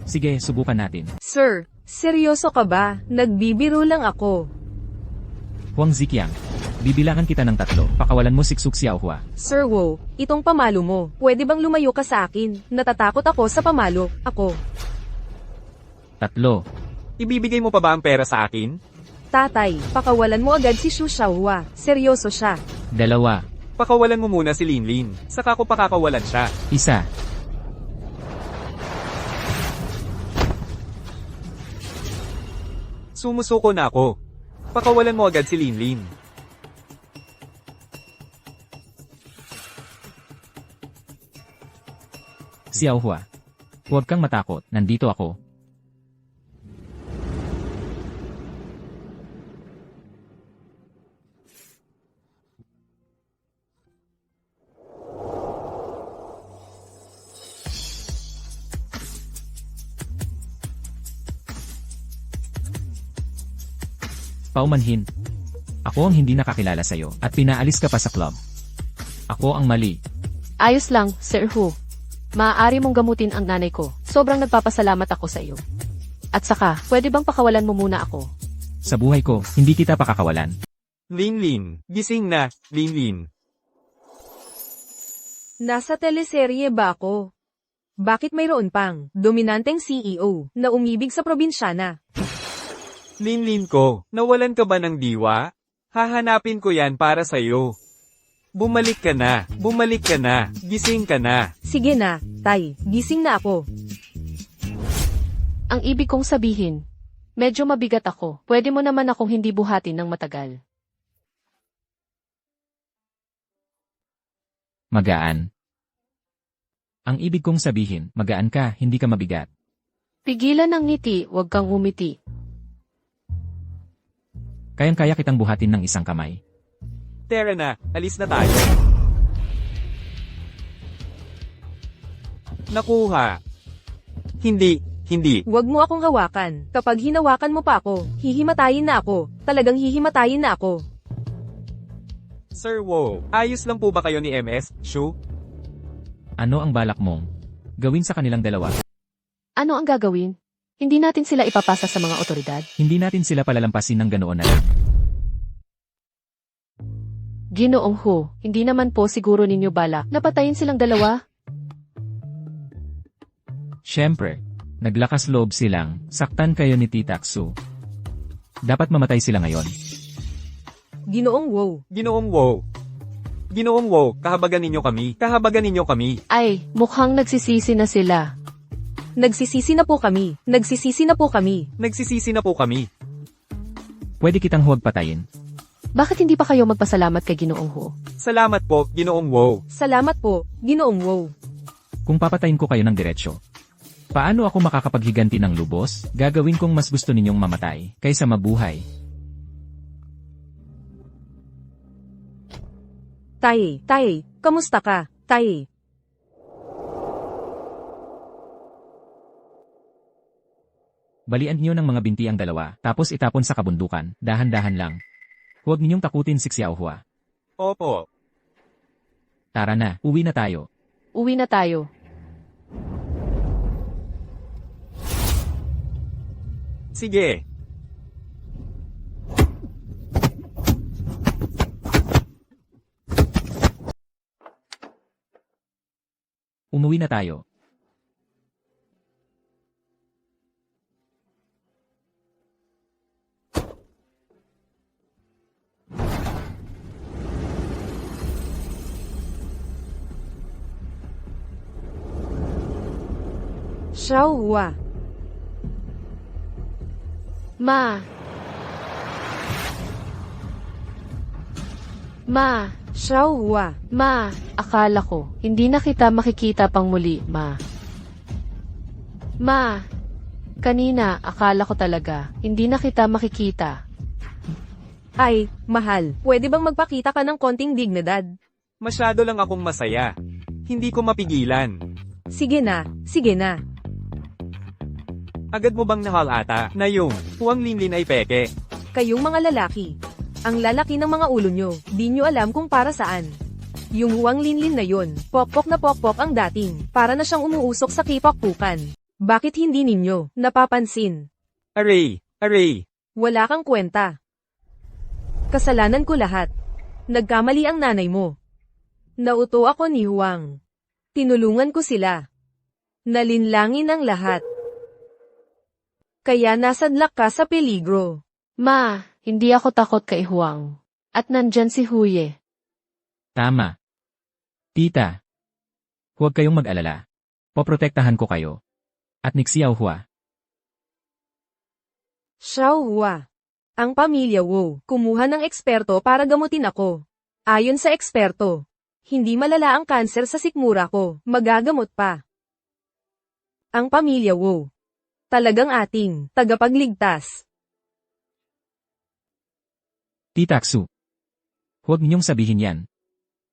Sige, subukan natin. Sir, seryoso ka ba? Nagbibiro lang ako. Huang Ziqiang. Bibilangan kita ng 3. Pakawalan mo siksuk si Xiaohua. Sir Wo, itong pamalo mo. Pwede bang lumayo ka sa akin? Natatakot ako sa pamalo. Ako. 3. Ibibigay mo pa ba ang pera sa akin? Tatay, pakawalan mo agad si Xu Xiaohua. Seryoso siya. 2. Pakawalan mo muna si Linlin, saka ko pakakawalan siya. 1. Sumusuko na ako. Pakawalan mo agad si Linlin. Xiaohua. Huwag kang matakot, nandito ako. Paumanhin. Ako ang hindi nakakilala sa'yo at pinaalis ka pa sa club. Ako ang mali. Ayos lang, Sir Hu. Maaari mong gamutin ang nanay ko. Sobrang nagpapasalamat ako sa iyo. At saka, pwede bang pakawalan mo muna ako? Sa buhay ko, hindi kita pakakawalan. Linlin, gising na, Linlin. Nasa teleserye ba ako? Bakit mayroon pang dominanteng CEO na umibig sa probinsyana? Linlin ko, nawalan ka ba ng diwa? Hahanapin ko yan para sa'yo. Bumalik ka na, gising ka na. Sige na, Tay, gising na ako. Ang ibig kong sabihin, medyo mabigat ako. Pwede mo naman akong hindi buhatin ng matagal. Magaan. Ang ibig kong sabihin, magaan ka, hindi ka mabigat. Pigilan ang ngiti, huwag kang umiti. Kayang-kaya kitang buhatin ng isang kamay. Tara na, alis na tayo. Nakuha. Hindi. Huwag mo akong hawakan. Kapag hinawakan mo pa ako, hihimatayin na ako. Talagang hihimatayin na ako. Sir Wo, ayos lang po ba kayo ni MS, Shu? Ano ang balak mong gawin sa kanilang dalawa? Ano ang gagawin? Hindi natin sila ipapasa sa mga otoridad? Hindi natin sila palalampasin ng ganoon na lang. Ginoong Hu, hindi naman po siguro ninyo balak na patayin silang dalawa? Siyempre, naglakas loob silang saktan kayo ni Tita Xu. Dapat mamatay sila ngayon. Ginoong Wow. Ginoong Wo, kahabagan ninyo kami. Ay, mukhang nagsisisi na sila. Nagsisisi na po kami. Nagsisisi na po kami. Pwede kitang huwag patayin. Bakit hindi pa kayo magpasalamat kay Ginoong Hu? Salamat po, Ginoong Wo. Salamat po, Ginoong Wow. Kung papatayin ko kayo ng diretsyo, paano ako makakapaghiganti ng lubos? Gagawin kong mas gusto ninyong mamatay kaysa mabuhay. Tay, kamusta ka? Tay. Balian niyo ng mga binti ang dalawa, tapos itapon sa kabundukan, dahan-dahan lang. Huwag ninyong takutin si Xiaohua. Opo. Tara na, uwi na tayo. Uwi na tayo. Sige. Umuwi na tayo. Xiaohua. Ma. Xiaohua. Ma, akala ko, hindi na kita makikita pang muli, Ma. Ma, kanina, akala ko talaga, hindi na kita makikita. Ay, mahal, pwede bang magpakita ka ng konting dignidad? Masyado lang akong masaya. Hindi ko mapigilan. Sige na. Agad mo bang nahal ata na yung Huang Linlin ay peke? Kayong mga lalaki. Ang lalaki ng mga ulo nyo, di nyo alam kung para saan. Yung Huang Linlin na yon, pokpok na pokpok ang dating, para na siyang umuusok sa kipakpukan. Bakit hindi ninyo napapansin? Aray! Wala kang kwenta. Kasalanan ko lahat. Nagkamali ang nanay mo. Nauto ako ni Huang. Tinulungan ko sila. Nalinlangin ang lahat. Kaya nasadlak ka sa peligro. Ma, hindi ako takot kay Huang. At nandyan si Huye. Tama. Tita. Huwag kayong mag-alala. Poprotektahan ko kayo. At ni Xiaohua. Xiaohua. Ang pamilya Wu, kumuha ng eksperto para gamutin ako. Ayon sa eksperto, hindi malala ang kanser sa sikmura ko, magagamot pa. Ang pamilya Wu, talagang ating tagapagligtas. Tita Xu. Huwag ninyong sabihin yan.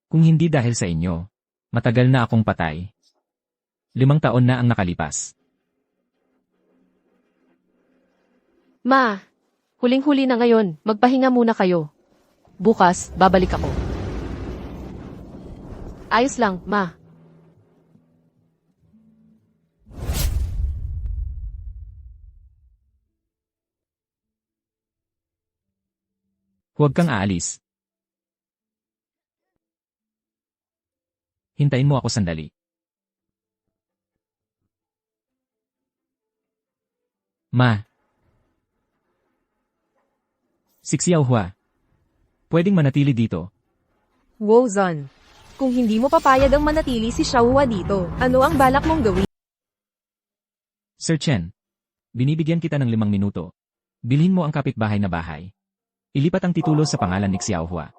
Kung hindi dahil sa inyo, matagal na akong patay. 5 taon na ang nakalipas. Ma, huling-huli na ngayon, magpahinga muna kayo. Bukas, babalik ako. Ayos lang, ma. Huwag kang aalis. Hintayin mo ako sandali. Ma. Si Xiaohua. Pwedeng manatili dito. Wozon. Kung hindi mo papayag ang manatili si Xiaohua dito, ano ang balak mong gawin? Sir Chen. Binibigyan kita ng 5 minuto. Bilhin mo ang kapitbahay na bahay. Ilipat ang titulo sa pangalan ni Xiaohua.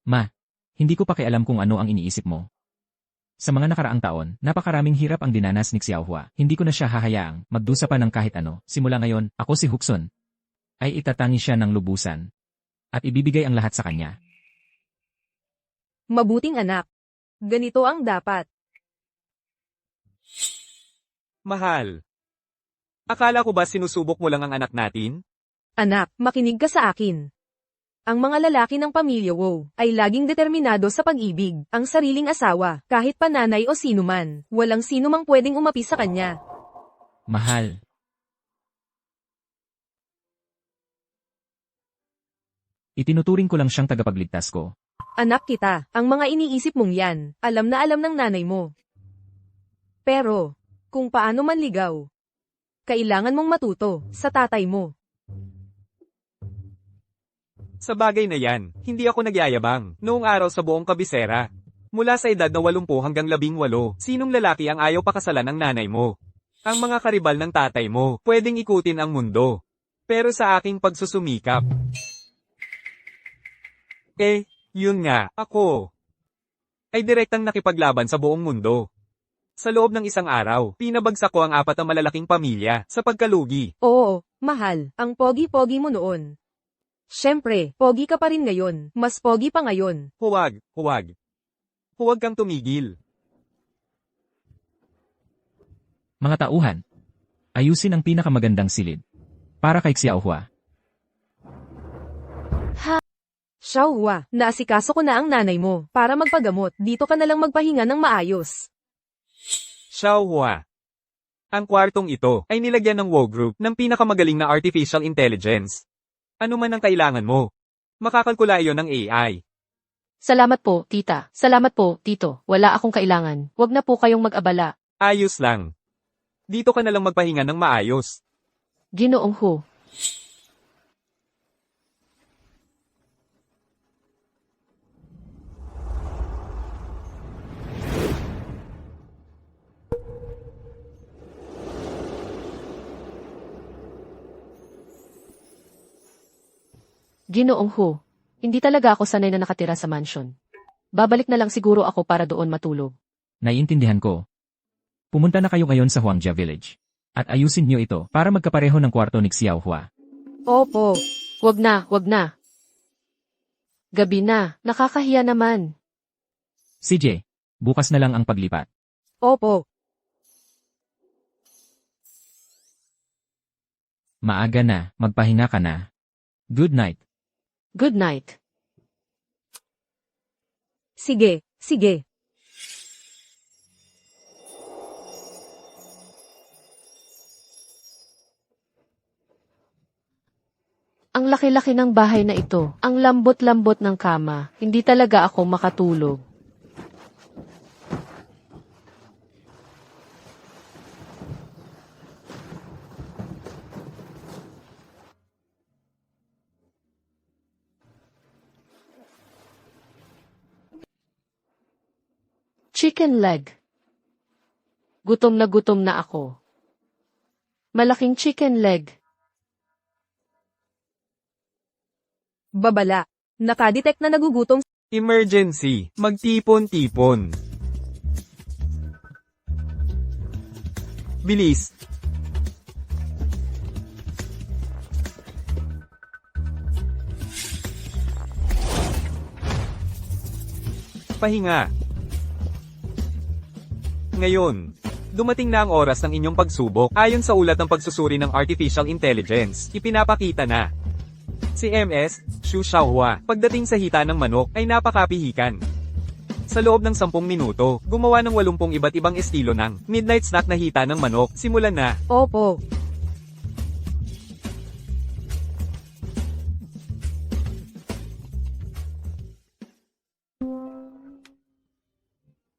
Ma, hindi ko pakialam kung ano ang iniisip mo. Sa mga nakaraang taon, napakaraming hirap ang dinanas ni Xiaohua. Hindi ko na siya hahayaang magdusa pa ng kahit ano. Simula ngayon, ako si Huxon. Ay itatangi siya ng lubusan. At ibibigay ang lahat sa kanya. Mabuting anak. Ganito ang dapat. Mahal. Akala ko ba sinusubok mo lang ang anak natin? Anak, makinig ka sa akin. Ang mga lalaki ng pamilya Wu ay laging determinado sa pag-ibig, ang sariling asawa, kahit pananay o sino man, walang sino mang pwedeng umapi sa kanya. Mahal. Itinuturing ko lang siyang tagapagligtas ko. Anak kita, ang mga iniisip mong yan, alam na alam ng nanay mo. Pero, kung paano manligaw, kailangan mong matuto sa tatay mo. Sa bagay na yan, hindi ako nagyayabang. Noong araw sa buong kabisera. Mula sa edad na 80 hanggang 18, sinong lalaki ang ayaw pakasalan ng nanay mo? Ang mga karibal ng tatay mo, pwedeng ikutin ang mundo. Pero sa aking pagsusumikap. Yun nga, ako. Ay direktang nakipaglaban sa buong mundo. Sa loob ng isang araw, pinabagsak ko ang 4 na malalaking pamilya sa pagkalugi. Oo, mahal, ang pogi-pogi mo noon. Siyempre, pogi ka pa rin ngayon, mas pogi pa ngayon. Huwag. Huwag kang tumigil. Mga tauhan. Ayusin ang pinakamagandang silid. Para kay Xiaohua. Xiaohua, naasikaso ko na ang nanay mo, para magpagamot, dito ka na lang magpahinga ng maayos. Xiaohua. Ang kwartong ito ay nilagyan ng WoW Group ng pinakamagaling na artificial intelligence. Ano man ang kailangan mo, makakalkula iyon ng AI. Salamat po, tita. Salamat po, tito. Wala akong kailangan. Huwag na po kayong mag-abala. Ayos lang. Dito ka na lang magpahinga ng maayos. Ginoong Hu. Ginoong Hu, hindi talaga ako sanay na nakatira sa mansion. Babalik na lang siguro ako para doon matulog. Naiintindihan ko. Pumunta na kayo ngayon sa Huangjia Village. At ayusin niyo ito para magkapareho ng kwarto ni Xiaohua. Opo. Wag na. Gabi na, nakakahiya naman. CJ, bukas na lang ang paglipat. Opo. Maaga na, magpahinga ka na. Good night. Good night. Sige. Ang laki-laki ng bahay na ito, ang lambot-lambot ng kama, hindi talaga ako makatulog. Chicken leg. Gutom na ako. Malaking chicken leg. Babala. Nakadetect na nagugutom. Emergency. Magtipon-tipon. Bilis. Pahinga. Ngayon, dumating na ang oras ng inyong pagsubok. Ayon sa ulat ng pagsusuri ng Artificial Intelligence, ipinapakita na si MS, Xu Xiaohua, pagdating sa hita ng manok, ay napakapihikan. Sa loob ng 10 minuto, gumawa ng 80 iba't ibang estilo ng midnight snack na hita ng manok. Simulan na. Opo.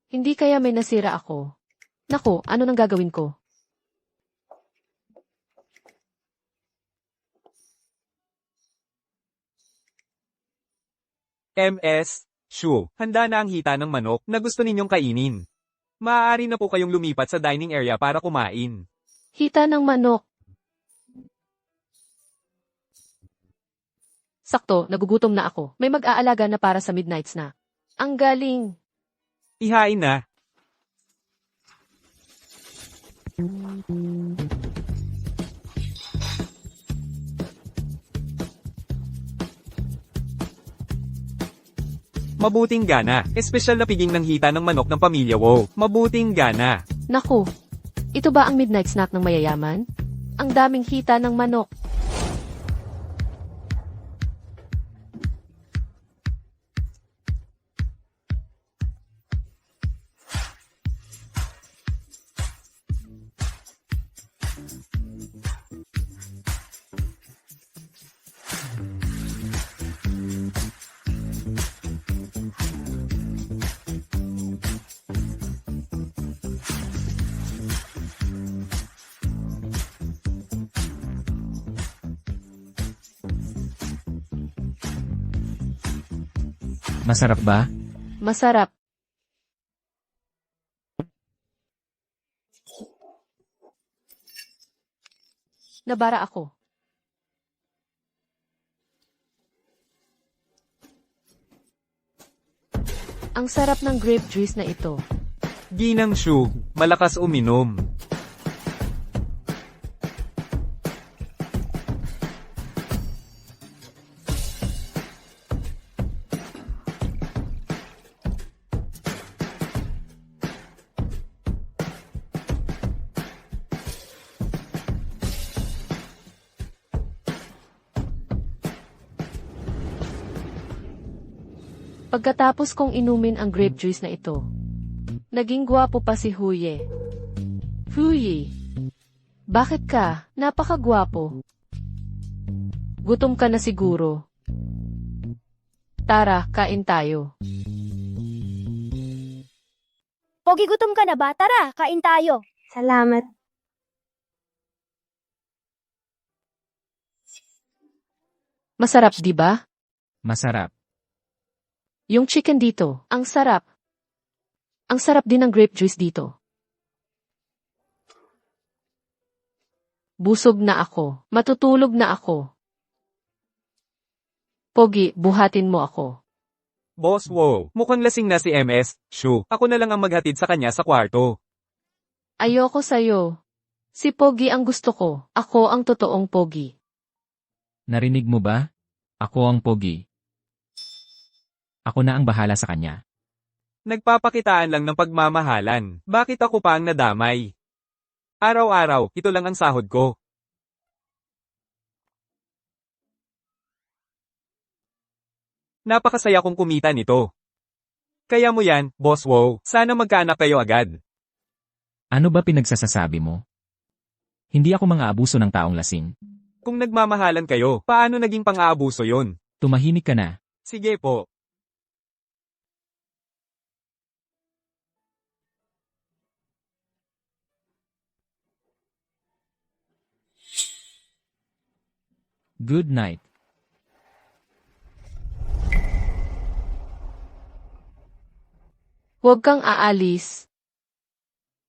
Hindi kaya may nasira ako. Naku, ano nang gagawin ko? MS, Xu, handa na ang hita ng manok na gusto ninyong kainin. Maaari na po kayong lumipat sa dining area para kumain. Hita ng manok. Sakto, nagugutom na ako. May mag-aalaga na para sa midnight snack. Ang galing. Ihain na. Mabuting gana. Espesyal na piging ng hita ng manok ng pamilya Wu. Mabuting gana. Naku, ito ba ang midnight snack ng mayayaman? Ang daming hita ng manok. Masarap ba? Masarap. Nabara ako. Ang sarap ng grape juice na ito. Ginang Xu, malakas uminom. Pagkatapos kong inumin ang grape juice na ito, naging gwapo pa si Huye. Huye, bakit ka? Napakagwapo. Gutom ka na siguro. Tara, kain tayo. Pogi, gutom ka na ba? Tara, kain tayo. Salamat. Masarap, di ba? Masarap. Yung chicken dito, ang sarap. Ang sarap din ng grape juice dito. Busog na ako. Matutulog na ako. Pogi, buhatin mo ako. Boss Wu, mukhang lasing na si MS, Xu. Ako na lang ang maghatid sa kanya sa kwarto. Ayoko sa'yo. Si Pogi ang gusto ko. Ako ang totoong Pogi. Narinig mo ba? Ako ang pogi. Ako na ang bahala sa kanya. Nagpapakitaan lang ng pagmamahalan. Bakit ako pa ang nadamay? Araw-araw, ito lang ang sahod ko. Napakasaya kong kumita nito. Kaya mo yan, Boss Wu. Sana magkaanak kayo agad. Ano ba pinagsasasabi mo? Hindi ako mang-aabuso ng taong lasing. Kung nagmamahalan kayo, paano naging pang-aabuso yon? Tumahimik ka na. Sige po. Good night. Huwag kang aalis.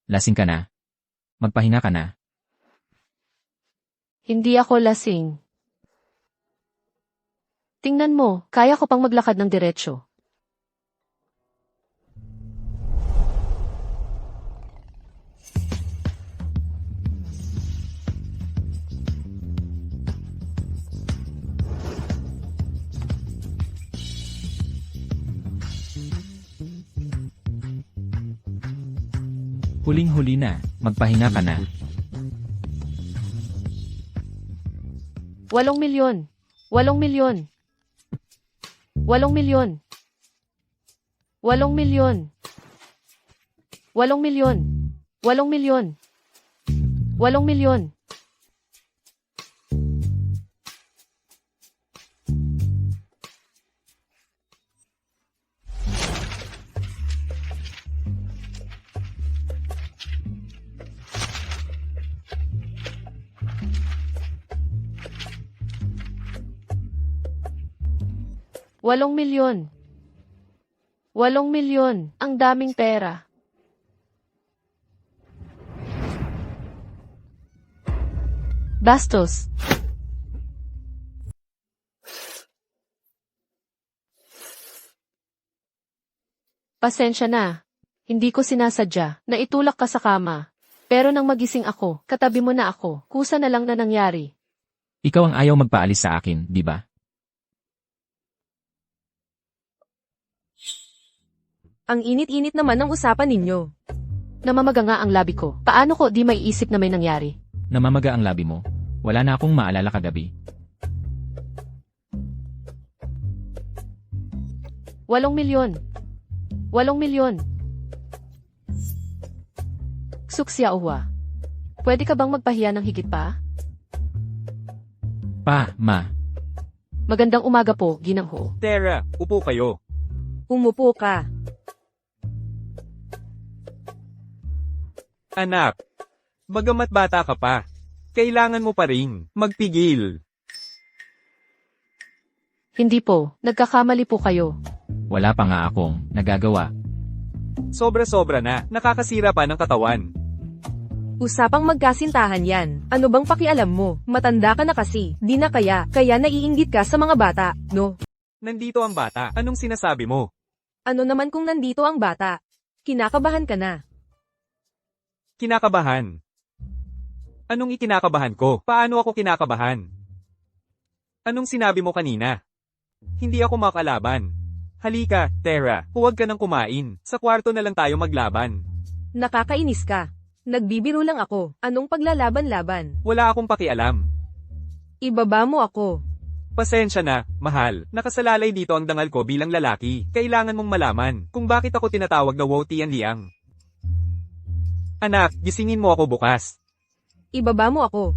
Lasing ka na. Magpahinga ka na. Hindi ako lasing. Tingnan mo, kaya ko pang maglakad ng diretsyo. Huling-huli na, magpahinga ka na. 8 milyon. 8 milyon. 8 milyon. 8 milyon. 8 milyon. 8 milyon. 8 milyon. Walong milyon. 8 milyon. Ang daming pera. Bastos. Pasensya na. Hindi ko sinasadya. Naitulak ka sa kama. Pero nang magising ako, katabi mo na ako. Kusa na lang na nangyari. Ikaw ang ayaw magpaalis sa akin, di ba? Ang init-init naman ng usapan ninyo. Namamaga nga ang labi ko. Paano ko di maiisip na may nangyari? Namamaga ang labi mo. Wala na akong maalala kagabi. 8 milyon. 8 milyon. Suksyaohwa. Pwede ka bang magpahiya ng higit pa? Pa, ma. Magandang umaga po, Ginangho. Tara, upo kayo. Umupo ka. Anak, bagamat bata ka pa, kailangan mo pa rin magpigil. Hindi po, nagkakamali po kayo. Wala pa nga akong nagagawa. Sobra-sobra na, nakakasira pa ng katawan. Usapang magkasintahan yan. Ano bang pakialam mo? Matanda ka na kasi. Di na kaya naiinggit ka sa mga bata, no? Nandito ang bata, anong sinasabi mo? Ano naman kung nandito ang bata? Kinakabahan ka na. Kinakabahan. Anong ikinakabahan ko? Paano ako kinakabahan? Anong sinabi mo kanina? Hindi ako makalaban. Halika, Tara, huwag ka nang kumain. Sa kwarto na lang tayo maglaban. Nakakainis ka. Nagbibiro lang ako. Anong paglalaban-laban? Wala akong pakialam. Ibaba mo ako. Pasensya na, mahal. Nakasalalay dito ang dangal ko bilang lalaki. Kailangan mong malaman kung bakit ako tinatawag na Wo Tian Liang. Anak, gisingin mo ako bukas. Ibaba mo ako.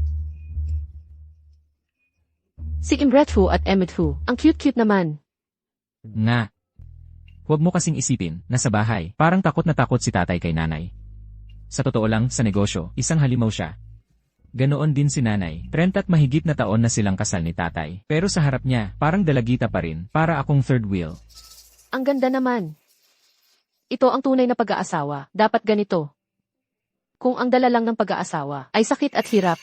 Si Imrethu at Emethu, ang cute-cute naman. Nga. Huwag mo kasing isipin na sa bahay, parang takot na takot si tatay kay nanay. Sa totoo lang, sa negosyo, isang halimaw siya. Ganoon din si nanay, 30 at mahigit na taon na silang kasal ni tatay. Pero sa harap niya, parang dalagita pa rin, para akong third wheel. Ang ganda naman. Ito ang tunay na pag-aasawa. Dapat ganito. Kung ang dala lang ng pag-aasawa ay sakit at hirap,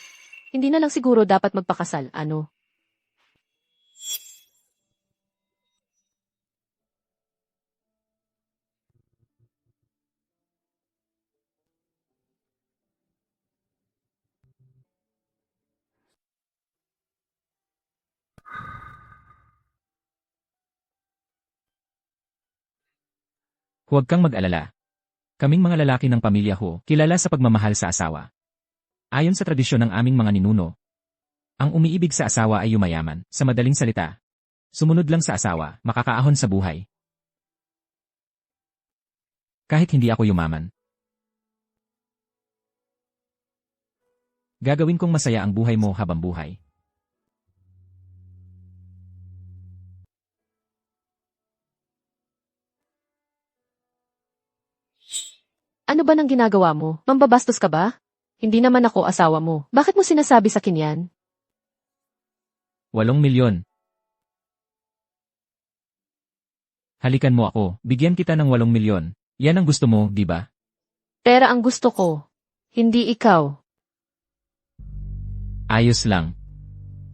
hindi na lang siguro dapat magpakasal, ano? Huwag kang mag-alala. Kaming mga lalaki ng pamilya ko, kilala sa pagmamahal sa asawa. Ayon sa tradisyon ng aming mga ninuno, ang umiibig sa asawa ay yumayaman, sa madaling salita. Sumunod lang sa asawa, makakaahon sa buhay. Kahit hindi ako yumaman. Gagawin kong masaya ang buhay mo habang buhay. Ano ba nang ginagawa mo? Mambabastos ka ba? Hindi naman ako asawa mo. Bakit mo sinasabi sa akin yan? 8 milyon. Halikan mo ako, bigyan kita ng 8 milyon. Yan ang gusto mo, di ba? Pera ang gusto ko. Hindi ikaw. Ayos lang.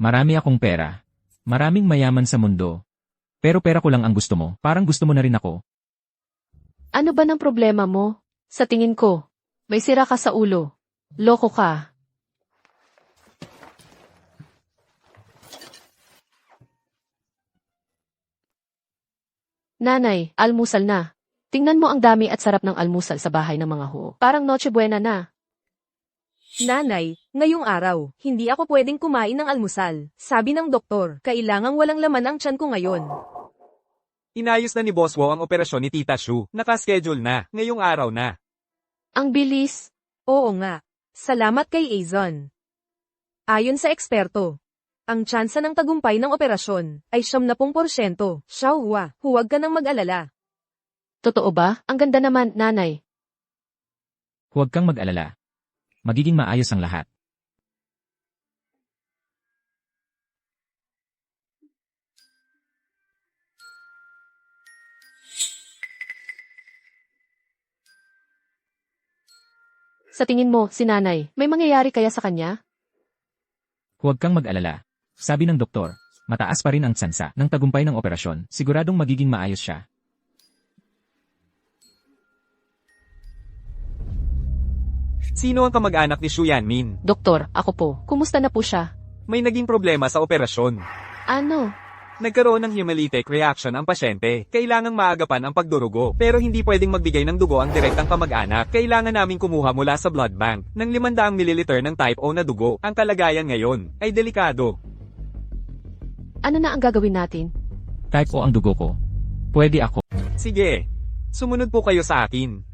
Marami akong pera. Maraming mayaman sa mundo. Pero pera ko lang ang gusto mo. Parang gusto mo na rin ako. Ano ba ng problema mo? Sa tingin ko, may sira ka sa ulo. Loko ka. Nanay, almusal na. Tingnan mo ang dami at sarap ng almusal sa bahay ng mga ho. Parang Noche Buena na. Nanay, ngayong araw, hindi ako pwedeng kumain ng almusal. Sabi ng doktor, kailangang walang laman ang tiyan ko ngayon. Inayos na ni Boss Wo ang operasyon ni Tita Shu. Nakaschedule na, ngayong araw na. Ang bilis. Oo nga. Salamat kay Azon. Ayon sa eksperto, ang tsansa ng tagumpay ng operasyon ay 70%. Xiaohua, huwag ka nang mag-alala. Totoo ba? Ang ganda naman, nanay. Huwag kang mag-alala. Magiging maayos ang lahat. Sa tingin mo, si nanay, may mangyayari kaya sa kanya? Huwag kang mag-alala. Sabi ng doktor, mataas pa rin ang tsansa ng tagumpay ng operasyon. Siguradong magiging maayos siya. Sino ang kamag-anak ni Shu Yanmin? Doktor, ako po. Kumusta na po siya? May naging problema sa operasyon. Ano? Nagkaroon ng hemolytic reaction ang pasyente. Kailangang maagapan ang pagdurugo. Pero hindi pwedeng magbigay ng dugo ang direktang kamag-anak. Kailangan naming kumuha mula sa blood bank ng 500 ml ng type O na dugo. Ang kalagayan ngayon ay delikado. Ano na ang gagawin natin? Type O ang dugo ko. Pwede ako. Sige, sumunod po kayo sa akin.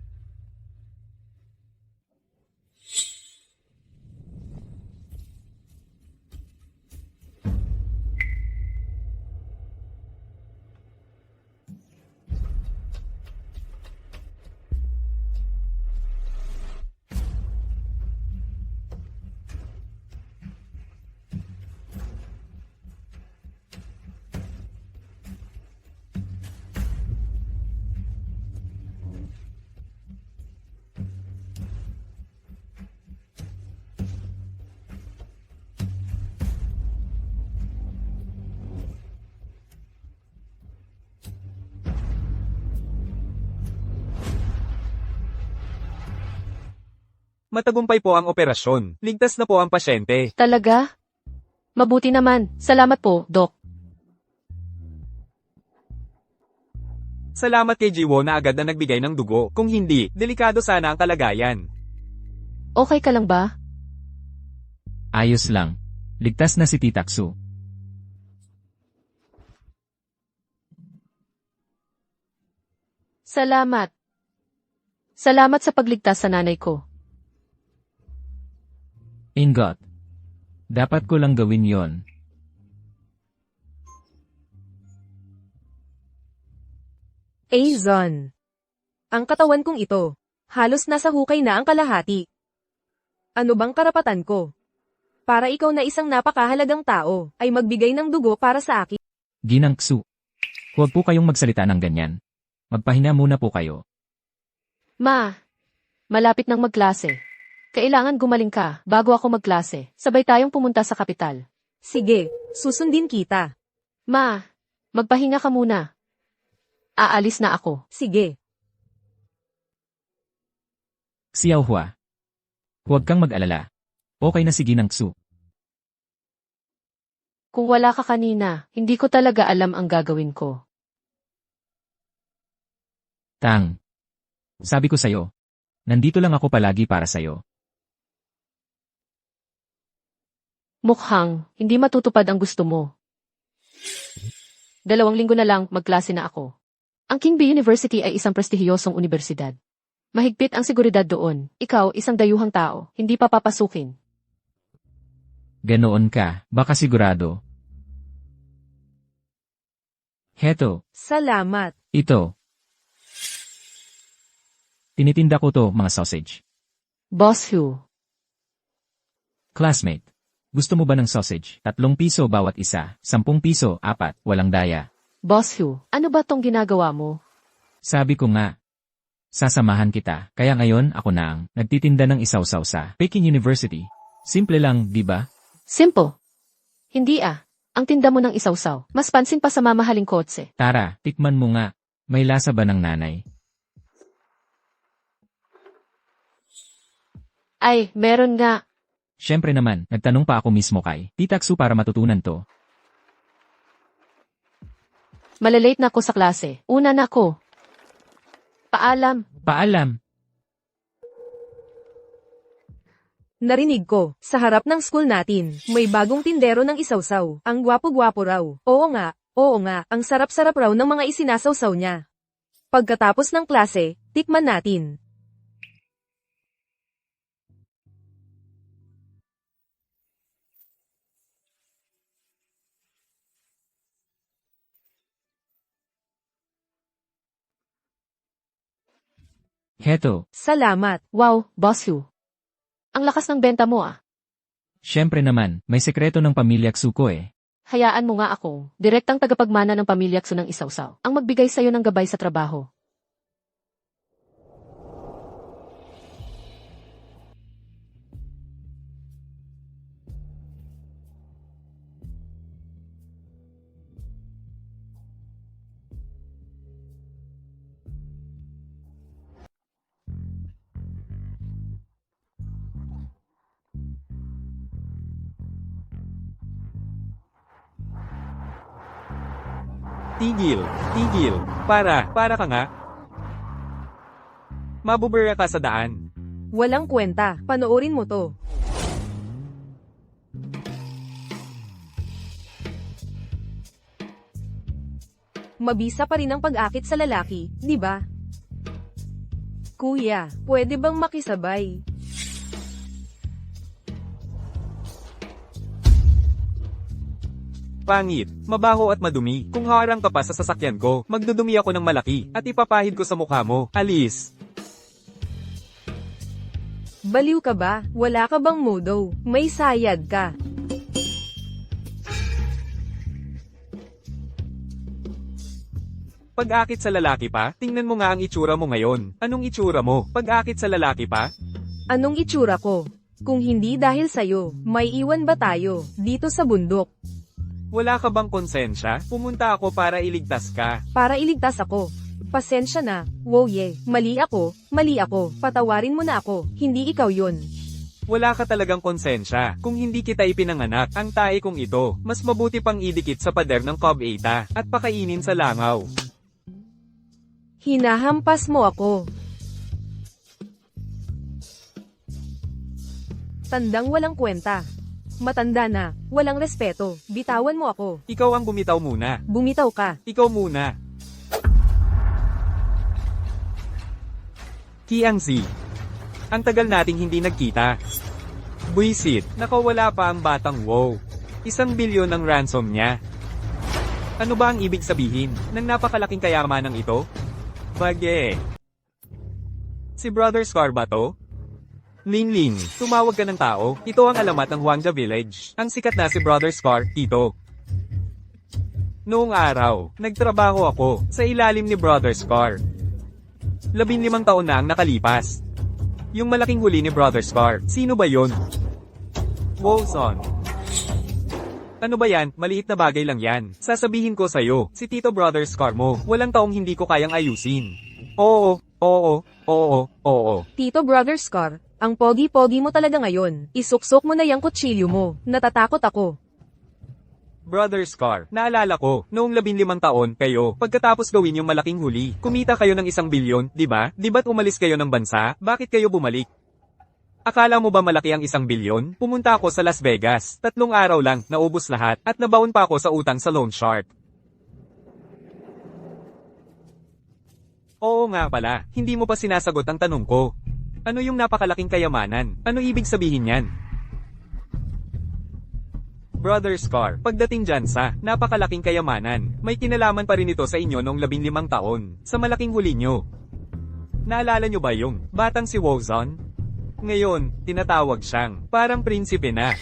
Matagumpay po ang operasyon. Ligtas na po ang pasyente. Talaga? Mabuti naman. Salamat po, Dok. Salamat kay Jiwo na agad na nagbigay ng dugo. Kung hindi, delikado sana ang kalagayan. Okay ka lang ba? Ayos lang. Ligtas na si Titaksu. Salamat. Salamat sa pagligtas sa nanay ko. Ingot. Dapat ko lang gawin yon. Azon. Ang katawan kong ito, halos nasa hukay na ang kalahati. Ano bang karapatan ko? Para ikaw na isang napakahalagang tao, ay magbigay ng dugo para sa akin. Ginang Ksu. Huwag po kayong magsalita ng ganyan. Magpahinga muna po kayo. Ma, malapit nang magklase. Kailangan gumaling ka bago ako magklase. Sabay tayong pumunta sa kapital. Sige, susundin kita. Ma, magpahinga ka muna. Aalis na ako. Sige. Xiaohua. Huwag kang mag-alala. Okay na si Ginang Ksu. Kung wala ka kanina, hindi ko talaga alam ang gagawin ko. Tang. Sabi ko sa'yo. Nandito lang ako palagi para sa'yo. Mukhang, hindi matutupad ang gusto mo. 2 linggo na lang, magklase na ako. Ang King Bee University ay isang prestihiyosong universidad. Mahigpit ang seguridad doon. Ikaw, isang dayuhang tao, hindi pa papasukin. Ganoon ka, baka sigurado. Heto, Salamat. ito. Tinitinda ko to, mga sausage. Boss Hu, Classmate. Gusto mo ba ng sausage? 3 piso bawat isa, 10 piso, 4, walang daya. Boss Hu, ano ba tong ginagawa mo? Sabi ko nga. Sasamahan kita, kaya ngayon ako na ang nagtitinda ng isaw-saw sa Peking University. Simple lang, di ba? Simple. Hindi ah. Ang tinda mo ng isawsaw. Mas pansin pa sa mamahaling kotse. Tara, tikman mo nga. May lasa ba ng nanay? Ay, meron nga. Siyempre naman, nagtanong pa ako mismo kay Titaksu para matutunan to. Malalate na ako sa klase. Una na ako. Paalam. Paalam! Narinig ko, sa harap ng school natin, may bagong tindero ng isawsaw. Ang gwapo-gwapo raw. Oo nga, ang sarap-sarap raw ng mga isinasawsaw niya. Pagkatapos ng klase, tikman natin. Heto, Salamat. Wow, boss you. Ang lakas ng benta mo ah. siyempre naman, may sekreto ng pamilya Tsuko eh. Hayaan mo nga ako, direktang tagapagmana ng pamilya Tsu ng isawsaw. Ang magbigay sa'yo ng gabay sa trabaho. Tigil, tigil. Para ka nga. Mabubura ka sa daan. Walang kwenta. Panoorin mo to. Mabisa pa rin ang pag-akit sa lalaki, di ba? Kuya, pwede bang makisabay? Pangit, mabaho at madumi. Kung harang ka pa sa sasakyan ko, magdudumi ako ng malaki at ipapahid ko sa mukha mo. Alis. Baliw ka ba? Wala ka bang modo? May sayad ka. Pag-akit sa lalaki pa, tingnan mo nga ang itsura mo ngayon. Anong itsura mo? Pag-akit sa lalaki pa? Anong itsura ko? Kung hindi dahil sa'yo, may iwan ba tayo, dito sa bundok? Wala ka bang konsensya? Pumunta ako para iligtas ka. Para iligtas ako. Pasensya na, woye, mali ako, patawarin mo na ako, hindi ikaw yun. Wala ka talagang konsensya. Kung hindi kita ipinanganak, ang tae kong ito, mas mabuti pang idikit sa pader ng Cobb 8 at pakainin sa langaw. Hinahampas mo ako. Tandang walang kwenta. Matanda na, walang respeto, bitawan mo ako. Ikaw ang bumitaw muna. Bumitaw ka. Ikaw muna. Kiangzi. Ang tagal nating hindi nagkita. Buisit, nakawala pa ang batang wow. 1 bilyon ang ransom niya. Ano ba ang ibig sabihin ng napakalaking kayamanang ito? Bage. Si Brother Scar ba to? Linlin, tumawag ka ng tao. Ito ang alamat ng Huangja Village. Ang sikat na si Brother Scar, Tito. Noong araw, nagtrabaho ako sa ilalim ni Brother Scar. 15 taon na ang nakalipas. Yung malaking huli ni Brother Scar, sino ba yon? Wolson. Ano ba yan? Maliit na bagay lang yan. Sasabihin ko sa'yo, si Tito Brother Scar mo, walang taong hindi ko kayang ayusin. Oo. Tito Brother Scar, ang pogi-pogi mo talaga ngayon. Isuksok mo na yung kutsilyo mo. Natatakot ako. Brother Scar, naalala ko, noong 15 taon kayo, pagkatapos gawin yung malaking huli, kumita kayo ng 1 bilyon, di ba? Di ba't umalis kayo ng bansa? Bakit kayo bumalik? Akala mo ba malaki ang 1 bilyon? Pumunta ako sa Las Vegas, 3 araw lang, naubos lahat, at nabaon pa ako sa utang sa loan shark. Oo nga pala, hindi mo pa sinasagot ang tanong ko. Ano yung napakalaking kayamanan? Ano ibig sabihin yan? Brother Scar, pagdating dyan sa napakalaking kayamanan, may kinalaman pa rin ito sa inyo noong 15 taon, sa malaking huli nyo. Naalala nyo ba yung batang si Wozon? Ngayon, tinatawag siyang parang prinsipe na.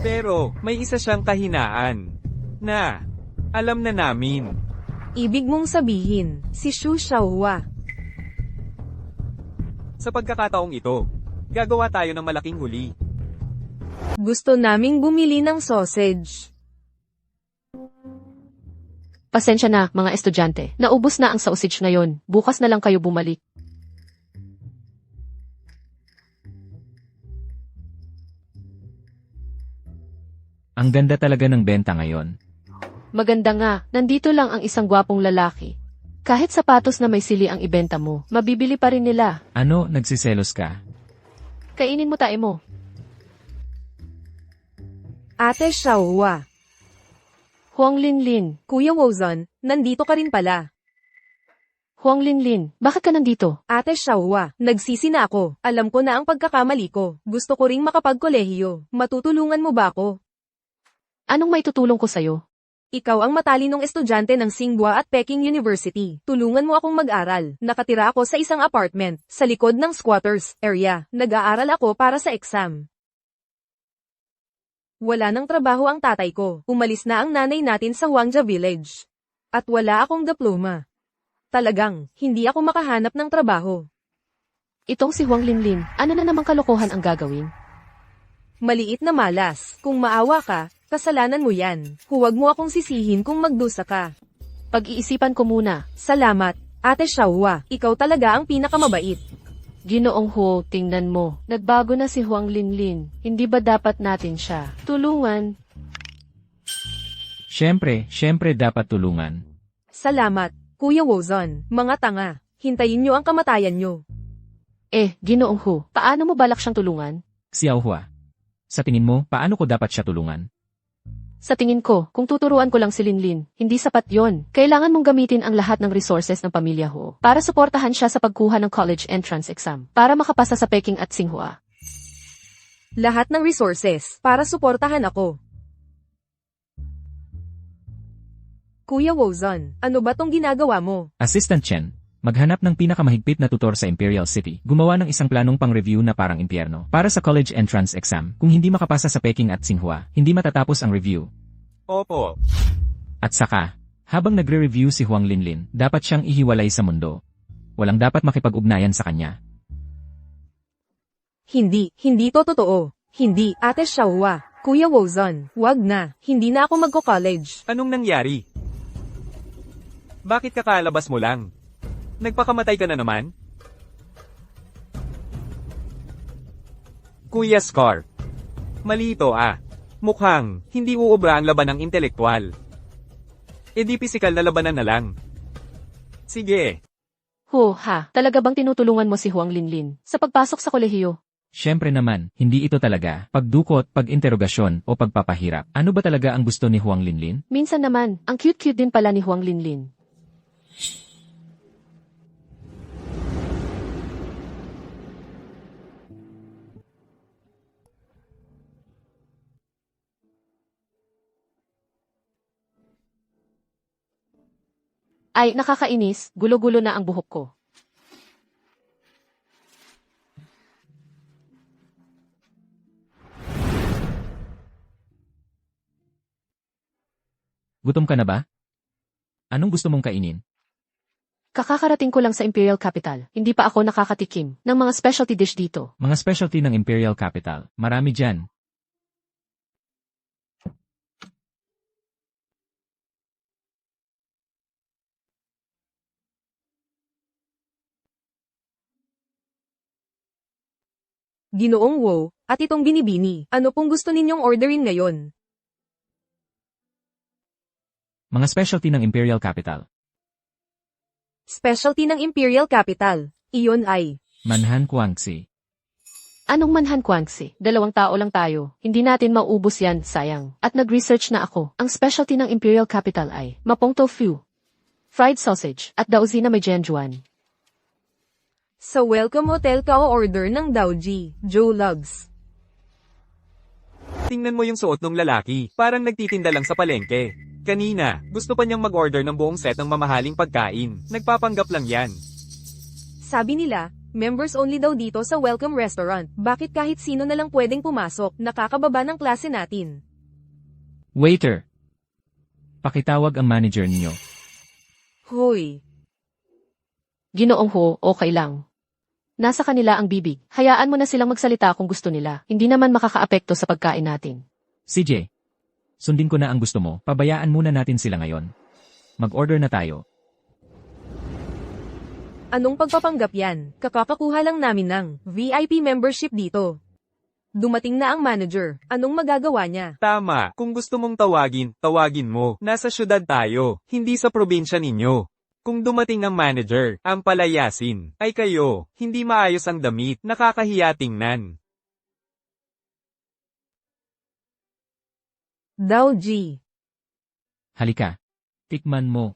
Pero, may isa siyang kahinaan na alam na namin. Ibig mong sabihin, si Shu Xiaohua. Sa pagkakataong ito, gagawa tayo ng malaking huli. Gusto naming bumili ng sausage. Pasensya na, mga estudyante. Naubos na ang sausage ngayon. Bukas na lang kayo bumalik. Ang ganda talaga ng benta ngayon. Maganda nga, nandito lang ang isang gwapong lalaki. Kahit sapatos na may sili ang ibenta mo, mabibili pa rin nila. Ano, nagsiselos ka? Kainin mo tae mo. Ate Xiaohua, Huang Linlin. Kuya Wozon, nandito ka rin pala. Huang Linlin, bakit ka nandito? Ate Xiaohua, nagsisi na ako. Alam ko na ang pagkakamali ko. Gusto ko ring makapagkolehiyo. Matutulungan mo ba ako? Anong maitutulong ko sa'yo? Ikaw ang matalinong estudyante ng Tsinghua at Peking University. Tulungan mo akong mag-aral. Nakatira ako sa isang apartment, sa likod ng squatters area. Nag-aaral ako para sa exam. Wala nang trabaho ang tatay ko. Umalis na ang nanay natin sa Huangja Village. At wala akong diploma. Talagang, hindi ako makahanap ng trabaho. Itong si Huang Linlin, ano na namang kalokohan ang gagawin? Maliit na malas. Kung maawa ka, kasalanan mo yan. Huwag mo akong sisihin kung magdusa ka. Pag-iisipan ko muna. Salamat, Ate Xiaohua. Ikaw talaga ang pinakamabait. Ginoong Ho, tingnan mo. Nagbago na si Huang Linlin. Hindi ba dapat natin siya tulungan? Siyempre dapat tulungan. Salamat, Kuya Wozon. Mga tanga. Hintayin nyo ang kamatayan nyo. Ginoong Ho, paano mo balak siyang tulungan? Xiaohua. Sa tingin mo, paano ko dapat siya tulungan? Sa tingin ko, kung tuturuan ko lang si Linlin, hindi sapat yon. Kailangan mong gamitin ang lahat ng resources ng pamilya Ho para suportahan siya sa pagkuha ng college entrance exam para makapasa sa Peking at Tsinghua. Lahat ng resources para suportahan ako. Kuya Wozon, ano ba tong ginagawa mo? Assistant Chen, maghanap ng pinakamahigpit na tutor sa Imperial City. Gumawa ng isang planong pang-review na parang impyerno para sa college entrance exam. Kung hindi makapasa sa Peking at Tsinghua, hindi matatapos ang review. Opo. At saka, habang nagre-review si Huang Linlin, dapat siyang ihiwalay sa mundo. Walang dapat makipag-ugnayan sa kanya. Hindi to totoo. Hindi, Ate Xiaohua. Kuya Wozon, wag na. Hindi na ako magko-college. Anong nangyari? Bakit kakalabas mo lang? Nagpakamatay ka na naman? Kuya Scar. Mali ito Mukhang, hindi uubra ang laban ng intelektual. Di pisikal na labanan na lang. Sige. Ho, talaga bang tinutulungan mo si Huang Linlin sa pagpasok sa kolehiyo? Siyempre naman, hindi ito talaga pagdukot, pag-interogasyon o pagpapahirap. Ano ba talaga ang gusto ni Huang Linlin? Minsan naman, ang cute-cute din pala ni Huang Linlin. Ay, nakakainis, gulo-gulo na ang buhok ko. Gutom ka na ba? Anong gusto mong kainin? Kakakarating ko lang sa Imperial Capital. Hindi pa ako nakakatikim ng mga specialty dish dito. Mga specialty ng Imperial Capital. Marami dyan. Ginoong Wo, at itong binibini. Ano pong gusto ninyong orderin ngayon? Mga specialty ng Imperial Capital. Specialty ng Imperial Capital. Iyon ay Manhan Guangxi. Anong manhan Guangxi? 2 tao lang tayo. Hindi natin mauubos yan, sayang. At nag-research na ako. Ang specialty ng Imperial Capital ay mapong tofu, fried sausage, at daozi na may genjuan. sa Welcome Hotel ka o-order ng Daoji, Joe Lugs. Tingnan mo yung suot ng lalaki. Parang nagtitinda lang sa palengke. Kanina, gusto pa niyang mag-order ng buong set ng mamahaling pagkain. Nagpapanggap lang yan. Sabi nila, members only daw dito sa Welcome Restaurant. Bakit kahit sino na lang pwedeng pumasok, nakakababa ng klase natin? Waiter! Pakitawag ang manager ninyo. Hoy! Ginoong Ho, okay lang. Nasa kanila ang bibig. Hayaan mo na silang magsalita kung gusto nila. Hindi naman makakaapekto sa pagkain natin. CJ, sundin ko na ang gusto mo, pabayaan muna natin sila ngayon. Mag-order na tayo. Anong pagpapanggap yan? Kakakakuha lang namin ng VIP membership dito. Dumating na ang manager. Anong magagawa niya? Tama, kung gusto mong tawagin, tawagin mo. Nasa syudad tayo, hindi sa probinsya ninyo. Kung dumating ang manager, ang palayasin, ay kayo, hindi maayos ang damit, nakakahiya tingnan. Dao Ji. Halika. Tikman mo.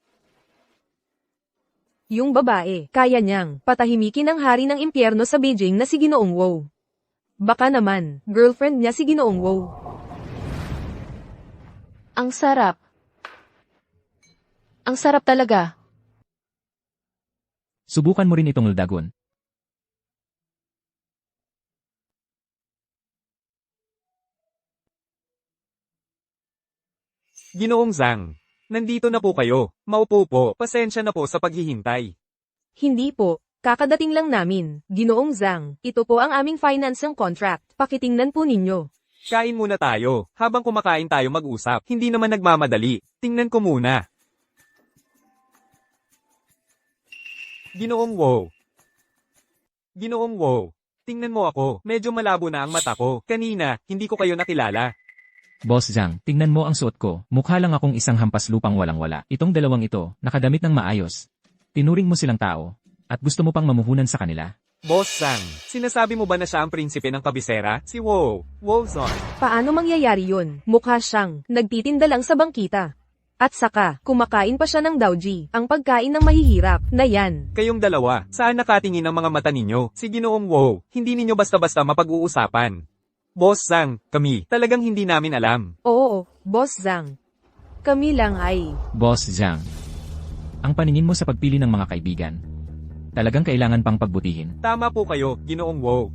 Yung babae, kaya niyang patahimikin ang hari ng impyerno sa Beijing na si Ginoong Wow. Baka naman, girlfriend niya si Ginoong Wow. Ang sarap. Ang sarap talaga. Subukan mo rin itong ldagon. Ginoong Zhang, nandito na po kayo. Maupo po, pasensya na po sa paghihintay. Hindi po, kakadating lang namin. Ginoong Zhang, ito po ang aming financing contract. Pakitingnan po ninyo. Kain muna tayo, habang kumakain tayo mag-usap. Hindi naman nagmamadali. Tingnan ko muna. Ginoong Wow. Ginoong Wow. Tingnan mo ako, medyo malabo na ang mata ko. Kanina, hindi ko kayo nakilala. Boss Zhang, tingnan mo ang suot ko. Mukha lang akong isang hampas lupang walang-wala. Itong dalawang ito, nakadamit ng maayos. Tinuring mo silang tao. At gusto mo pang mamuhunan sa kanila. Boss Zhang, sinasabi mo ba na siya ang prinsipe ng kabisera? Si Wow. Wow Zon. Paano mangyayari yun? Mukha siyang nagtitinda lang sa bangkita. At saka, kumakain pa siya ng Daoji, ang pagkain ng mahihirap, na yan. Kayong dalawa, saan nakatingin ang mga mata ninyo? Si Ginoong Wow, hindi ninyo basta-basta mapag-uusapan. Boss Zhang, kami, talagang hindi namin alam. Oo, Boss Zhang. Kami lang ay... Boss Zhang. Ang paningin mo sa pagpili ng mga kaibigan. Talagang kailangan pang pagbutihin. Tama po kayo, Ginoong Wow.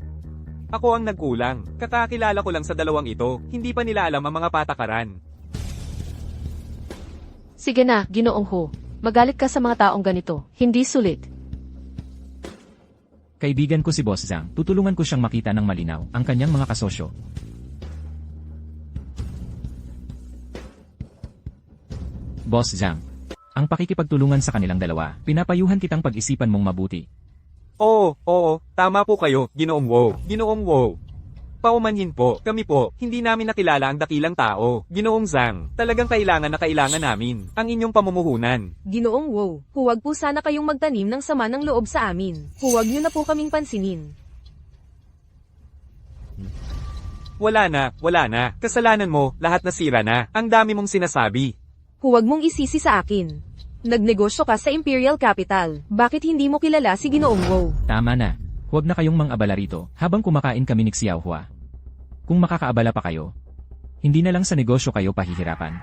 Ako ang nagkulang. Kakakilala ko lang sa dalawang ito, hindi pa nila alam ang mga patakaran. Sige na, Ginoong Ho. Magalit ka sa mga taong ganito. Hindi sulit. Kaibigan ko si Boss Zhang, tutulungan ko siyang makita ng malinaw ang kanyang mga kasosyo. Boss Zhang, ang pakikipagtulungan sa kanilang dalawa, pinapayuhan kitang pag-isipan mong mabuti. Oo, tama po kayo, Ginoong Wow. Ginoong Wow. Paumanhin po, kami po, hindi namin nakilala ang dakilang tao. Ginoong Zhang, talagang kailangan na kailangan namin ang inyong pamumuhunan. Ginoong Wow, huwag po sana kayong magtanim ng sama ng loob sa amin. Huwag niyo na po kaming pansinin. Wala na. Kasalanan mo, lahat nasira na. Ang dami mong sinasabi. Huwag mong isisi sa akin. Nagnegosyo ka sa Imperial Capital. Bakit hindi mo kilala si Ginoong Wow? Tama na. Huwag na kayong mang-abala rito habang kumakain kami ni Xiaohua. Kung makakaabala pa kayo, hindi na lang sa negosyo kayo pahihirapan.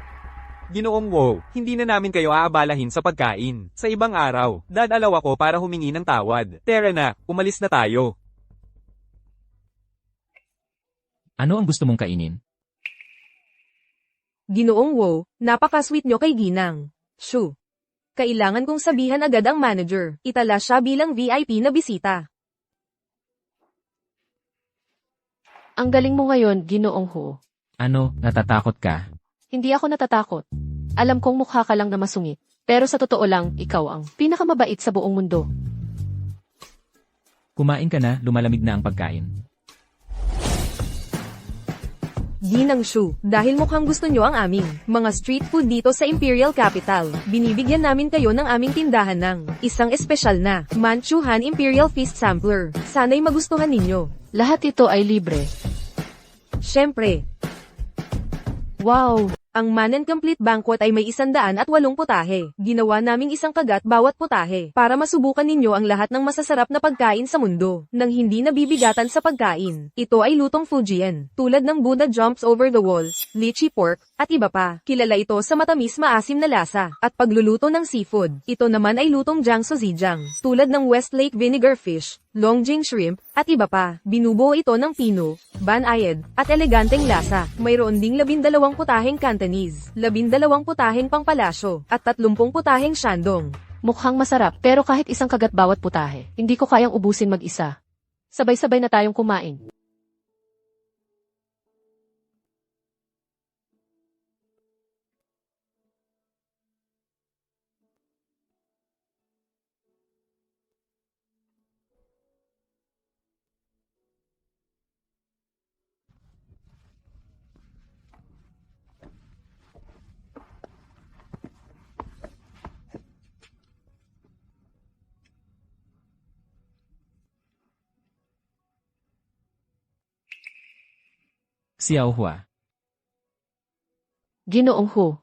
Ginoong Wow, hindi na namin kayo aabalahin sa pagkain. Sa ibang araw, dadalaw ako para humingi ng tawad. Tara na, umalis na tayo. Ano ang gusto mong kainin? Ginoong Wow, napaka-sweet nyo kay Ginang. Shoo. Kailangan kong sabihan agad ang manager. Itala siya bilang VIP na bisita. Ang galing mo ngayon, Ginoong Ho. Ano, natatakot ka? Hindi ako natatakot. Alam kong mukha ka lang na masungit. Pero sa totoo lang, ikaw ang pinakamabait sa buong mundo. Kumain ka na, lumalamig na ang pagkain. Ginang Shu, dahil mukhang gusto nyo ang aming mga street food dito sa Imperial Capital, binibigyan namin kayo ng aming tindahan ng isang espesyal na Manchuhan Imperial Feast Sampler. Sana'y magustuhan ninyo. Lahat ito ay libre. Syempre, Wow! ang Man and Complete Banquet ay may 108 putahe. Ginawa naming isang kagat bawat putahe para masubukan ninyo ang lahat ng masasarap na pagkain sa mundo nang hindi nabibigatan sa pagkain. Ito ay lutong Fujian, tulad ng Buddha Jumps Over the Wall, lychee pork, at iba pa. Kilala ito sa matamis maasim na lasa at pagluluto ng seafood. Ito naman ay lutong Jiangsu Zhejiang, tulad ng Westlake Vinegar Fish, Longjing Shrimp, at iba pa. Binubuo ito ng pino, banayad, at eleganteng lasa. Mayroon ding 12 putaheng Cantonese, 12 putaheng pangpalasyo, at 30 putaheng Shandong. Mukhang masarap, pero kahit isang kagat bawat putahe, hindi ko kayang ubusin mag-isa. Sabay-sabay na tayong kumain. Xiao Hua. Ginoong Hu.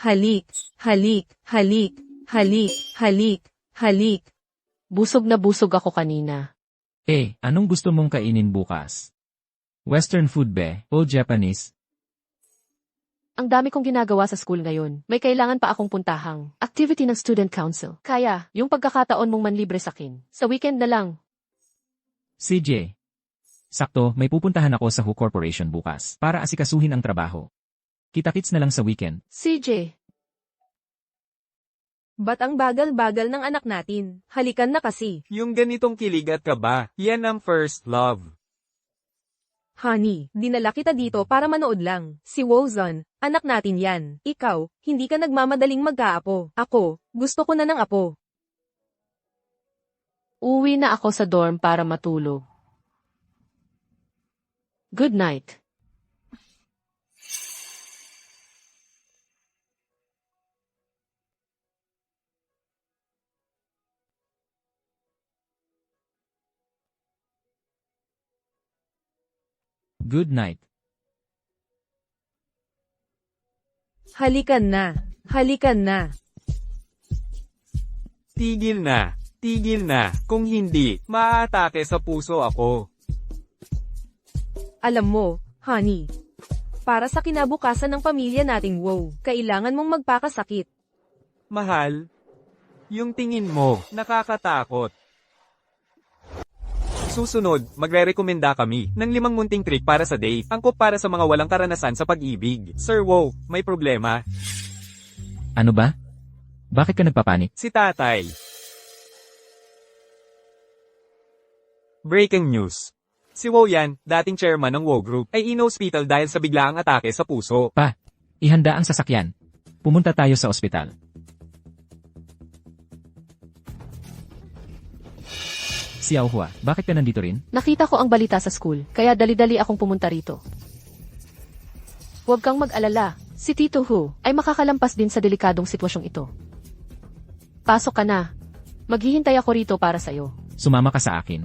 Halik, halik, halik, halik, halik, halik. Busog na busog ako kanina. Anong gusto mong kainin bukas? Western food be, o Japanese? Ang dami kong ginagawa sa school ngayon. May kailangan pa akong puntahang activity ng student council. Kaya, yung pagkakataon mong manlibre sa akin. Sa weekend na lang. CJ. Sakto, may pupuntahan ako sa Who Corporation bukas para asikasuhin ang trabaho. Kita-kits na lang sa weekend. CJ, Ba't ang bagal-bagal ng anak natin? Halikan na kasi. Yung ganitong kilig at kaba, yan ang first love. Honey, dinala kita dito para manood lang. Si Wozon, anak natin yan. Ikaw, hindi ka nagmamadaling magkaapo. Ako, gusto ko na ng apo. uwi na ako sa dorm para matulog. Good night. Good night. Halikan na. Halikan na. Tigil na. Tigil na. Kung hindi, maaatake sa puso ako. Alam mo, honey. Para sa kinabukasan ng pamilya nating wow, kailangan mong magpakasakit. Mahal, yung tingin mo, nakakatakot. Susunod, magre-rekomenda kami ng 5 munting trick para sa date. Angkop para sa mga walang karanasan sa pag-ibig. Sir Wow, may problema. Ano ba? Bakit ka nagpapanik? Si tatay. Breaking news. Si Wow yan, dating chairman ng Wow Group, ay in-hospital dahil sa biglaang atake sa puso. Ihanda ang sasakyan. Pumunta tayo sa ospital. Xiao Hua, bakit ka nandito rin? Nakita ko ang balita sa school, kaya dali-dali akong pumunta rito. Huwag kang mag-alala, si Tito Hu ay makakalampas din sa delikadong sitwasyong ito. Pasok ka na. Maghihintay ako rito para sa'yo. Sumama ka sa akin.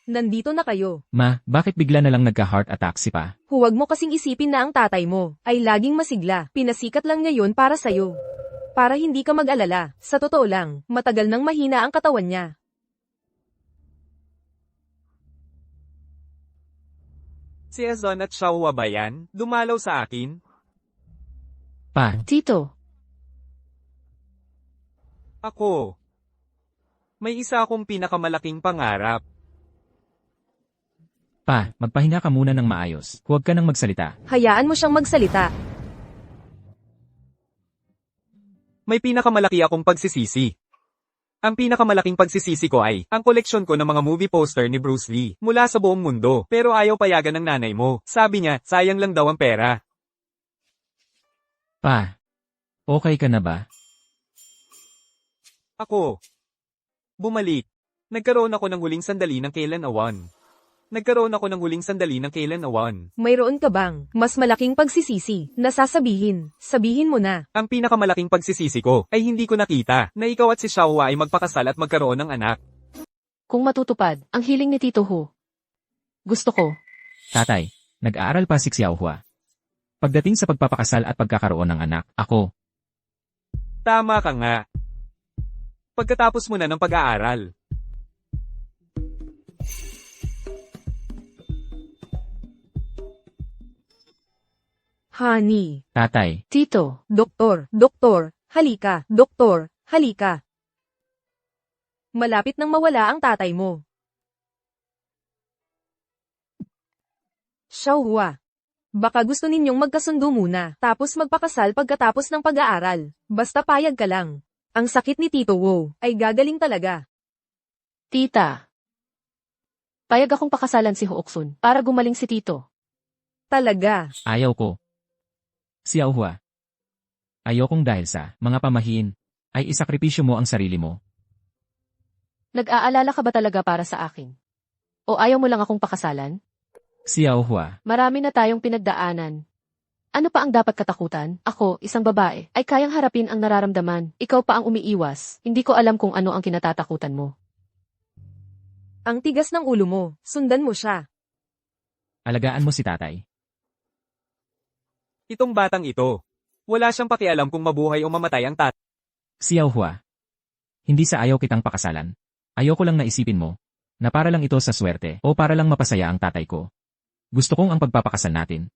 Nandito na kayo. Ma, bakit bigla na lang nagka-heart attack si Pa? Huwag mo kasing isipin na ang tatay mo ay laging masigla. Pinasikat lang niya yon para sa'yo. Para hindi ka mag-alala. Sa totoo lang, matagal nang mahina ang katawan niya. Si Ezon at Xiaohua ba yan? Dumalaw sa akin? Pa, Tito, Ako. May isa akong pinakamalaking pangarap. Pa, magpahinga ka muna ng maayos. Huwag ka nang magsalita. Hayaan mo siyang magsalita. May pinakamalaki akong pagsisisi. Ang pinakamalaking pagsisisi ko ay, ang koleksyon ko ng mga movie poster ni Bruce Lee, mula sa buong mundo. Pero ayaw payagan ng nanay mo. Sabi niya, sayang lang daw ang pera. Pa, okay ka na ba? Ako. Bumalik. Nagkaroon ako ng huling sandali ng kailan awan. Mayroon ka bang mas malaking pagsisisi na sasabihin? Sabihin mo na. Ang pinakamalaking pagsisisi ko ay hindi ko nakita na ikaw at si Xiaohua ay magpakasal at magkaroon ng anak. kung matutupad ang hiling ni Tito Hu. Gusto ko. Tatay, nag-aaral pa si Xiao Hua. Pagdating sa pagpapakasal at pagkakaroon ng anak, ako, Tama ka nga. Pagkatapos mo na ng pag-aaral. Honey. tatay, Tito, Doktor, doktor, halika, doktor, halika. Malapit nang mawala ang tatay mo. Xiaohua. Baka gusto ninyong magkasundo muna, tapos magpakasal pagkatapos ng pag-aaral. Basta payag ka lang. Ang sakit ni Tito Wo ay gagaling talaga. Tita. Payag akong pakasalan si Hooksun para gumaling si Tito. Talaga. ayaw ko. Xiao Hua. Ayokong dahil sa mga pamahiin, ay isakripisyo mo ang sarili mo. Nag-aalala ka ba talaga para sa akin? O ayaw mo lang akong pakasalan? Xiao Hua. Marami na tayong pinagdaanan. Ano pa ang dapat katakutan? Ako, isang babae, ay kayang harapin ang nararamdaman. Ikaw pa ang umiiwas. Hindi ko alam kung ano ang kinatatakutan mo. Ang tigas ng ulo mo, sundan mo siya. Alagaan mo si tatay. Itong batang ito. Wala siyang pakialam kung mabuhay o mamatay ang tatay. Xiaohua. Hindi sa ayaw kitang pakasalan. Ayoko lang na isipin mo, na para lang ito sa swerte o para lang mapasaya ang tatay ko. Gusto kong ang pagpapakasal natin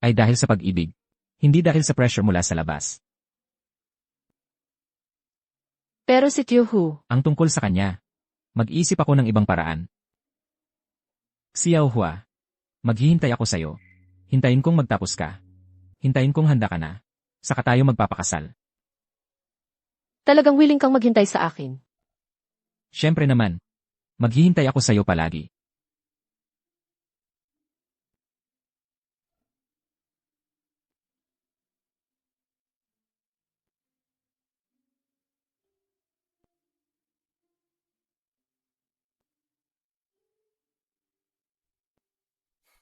ay dahil sa pag-ibig, hindi dahil sa pressure mula sa labas. Pero si Tyuhu, Ang tungkol sa kanya, mag-iisip ako ng ibang paraan. Xiaohua, maghihintay ako sa'yo. Hintayin kong magtapos ka. Hintayin kong handa ka na. Saka tayo magpapakasal. talagang willing kang maghintay sa akin. Siyempre naman, maghihintay ako sa'yo palagi.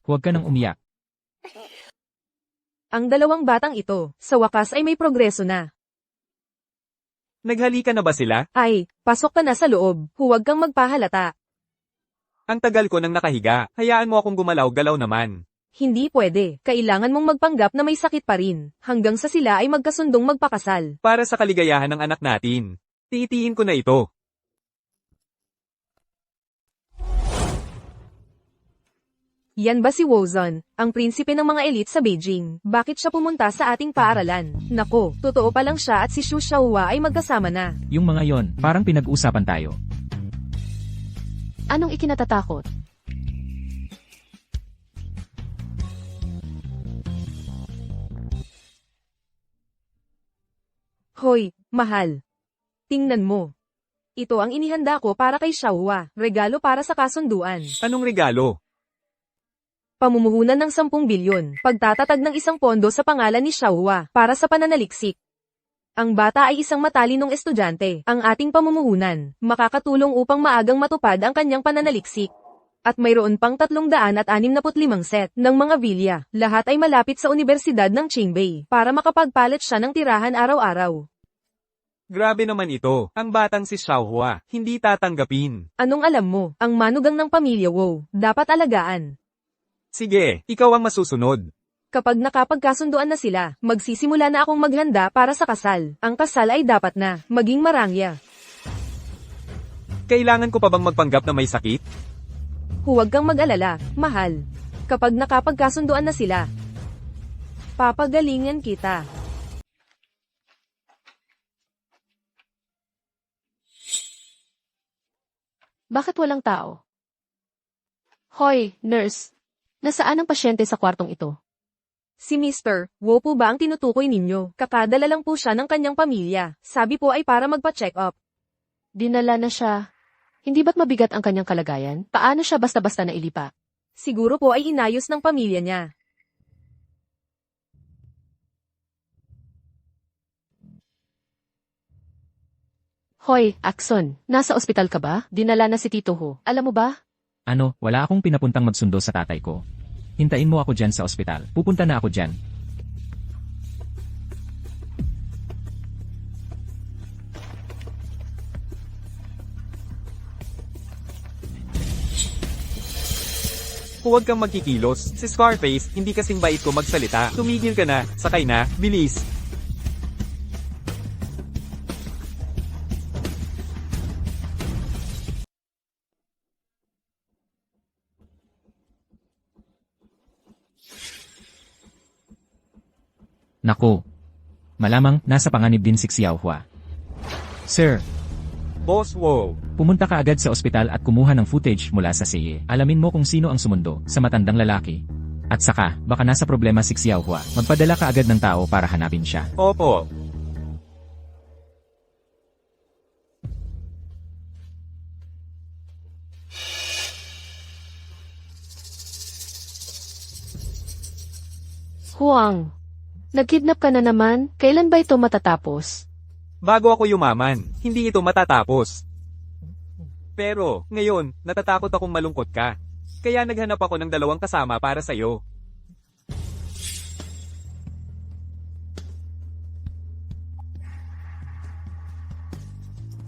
Huwag ka nang umiyak. Ang dalawang batang ito, sa wakas ay may progreso na. Naghalikan na ba sila? Ay, pasok ka na sa loob, huwag kang magpahalata. Ang tagal ko nang nakahiga. Hayaan mo akong gumalaw-galaw naman. Hindi pwede, kailangan mong magpanggap na may sakit pa rin, hanggang sa sila ay magkasundong magpakasal. Para sa kaligayahan ng anak natin. Tiitiin ko na ito. Yan ba si Wozon, ang prinsipe ng mga elite sa Beijing? Bakit siya pumunta sa ating paaralan? Nako, totoo pa lang siya at si Xu Xiaohua ay magkasama na. Yung mga yon, parang pinag-usapan tayo. Anong ikinatatakot? Hoy, mahal. Tingnan mo. Ito ang inihanda ko para kay Xiaohua, regalo para sa kasunduan. Anong regalo? Pamumuhunan ng 10 bilyon, pagtatatag ng isang pondo sa pangalan ni Xiaohua, para sa pananaliksik. Ang bata ay isang matalinong estudyante, ang ating pamumuhunan, makakatulong upang maagang matupad ang kanyang pananaliksik. At mayroon pang 365 set ng mga vilya, lahat ay malapit sa Universidad ng Qingbei, para makapagpalit siya ng tirahan araw-araw. Grabe naman ito. Ang batang si Xiaohua. Hindi tatanggapin. Anong alam mo, ang manugang ng pamilya Wu, dapat alagaan. Sige, ikaw ang masusunod. Kapag nakapagkasunduan na sila, magsisimula na akong maghanda para sa kasal. Ang kasal ay dapat na, maging marangya. Kailangan ko pa bang magpanggap na may sakit? Huwag kang mag-alala, mahal. Kapag nakapagkasunduan na sila, papagalingan kita. Bakit walang tao? Hoy, nurse. Nasaan ang pasyente sa kwartong ito? Si Mr. Wu po ba ang tinutukoy ninyo? Kakadala lang po siya ng kanyang pamilya. Sabi po ay para magpa-check up. Dinala na siya. Hindi ba't mabigat ang kanyang kalagayan? Paano siya basta-basta nailipa? Siguro po ay inayos ng pamilya niya. Hoy, Akson, nasa ospital ka ba? Dinala na si Tito Ho. Alam mo ba? Ano, wala akong pinapuntang magsundo sa tatay ko. Hintayin mo ako dyan sa ospital. Pupunta na ako dyan. Huwag kang magkikilos. Si Scarface, hindi kasing bait ko magsalita. Tumigil ka na. Sakay na. Bilis. Nako. Malamang nasa panganib din si Xiaohua. Sir, Boss Wo. pumunta ka agad sa ospital at kumuha ng footage mula sa CIE. Alamin mo kung sino ang sumundo sa matandang lalaki. At saka, baka nasa problema si Xiaohua. Magpadala ka agad ng tao para hanapin siya. Opo. Huang. Nagkidnap ka na naman? Kailan ba ito matatapos? Bago ako yumaman, hindi ito matatapos. Pero, ngayon, natatakot akong malungkot ka. Kaya naghanap ako ng 2 kasama para sa'yo.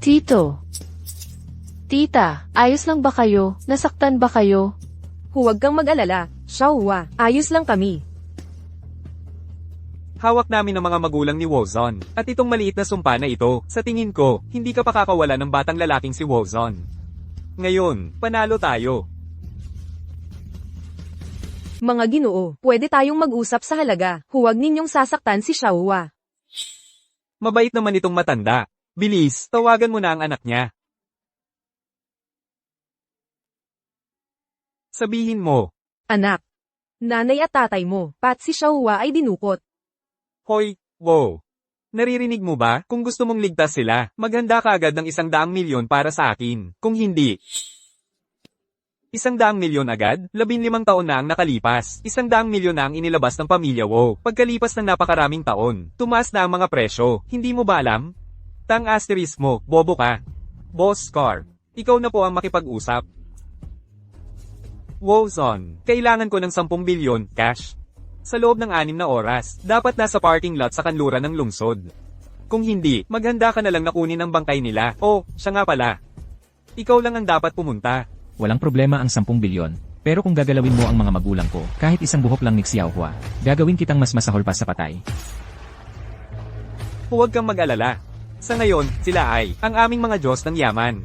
Tito. Tita, ayos lang ba kayo? Nasaktan ba kayo? Huwag kang mag-alala, Xiaohua, ayos lang kami. Hawak namin ang mga magulang ni Wozon. At itong maliit na sumpa na ito, sa tingin ko, hindi ka pakakawala ng batang lalaking si Wozon. Ngayon, panalo tayo. Mga Ginoo, pwede tayong mag-usap sa halaga. Huwag ninyong sasaktan si Xiaohua. Mabait naman itong matanda. Bilis, tawagan mo na ang anak niya. Sabihin mo, Anak, nanay at tatay mo, pat si Xiaohua ay dinukot. Hoy, wow. Naririnig mo ba? Kung gusto mong ligtas sila, maghanda ka agad ng 100 milyon para sa akin. Kung hindi, 100 milyon agad? 15 taon na ang nakalipas. 100 milyon na ang inilabas ng pamilya Wo. Pagkalipas ng napakaraming taon, tumaas na ang mga presyo. Hindi mo ba alam? Tang asterisk mo, bobo ka. Boss Car, ikaw na po ang makipag-usap. Wozon, kailangan ko ng 10 bilyon, cash. Sa loob ng 6 na oras, dapat nasa parking lot sa kanluran ng lungsod. Kung hindi, maghanda ka na lang na kunin ang bangkay nila. Oh, siya nga pala. Ikaw lang ang dapat pumunta. Walang problema ang 10 bilyon. Pero kung gagalawin mo ang mga magulang ko, kahit isang buhok lang ni Xiaohua, gagawin kitang mas masahol pa sa patay. Huwag kang mag-alala. Sa ngayon, sila ay ang aming mga Diyos ng yaman.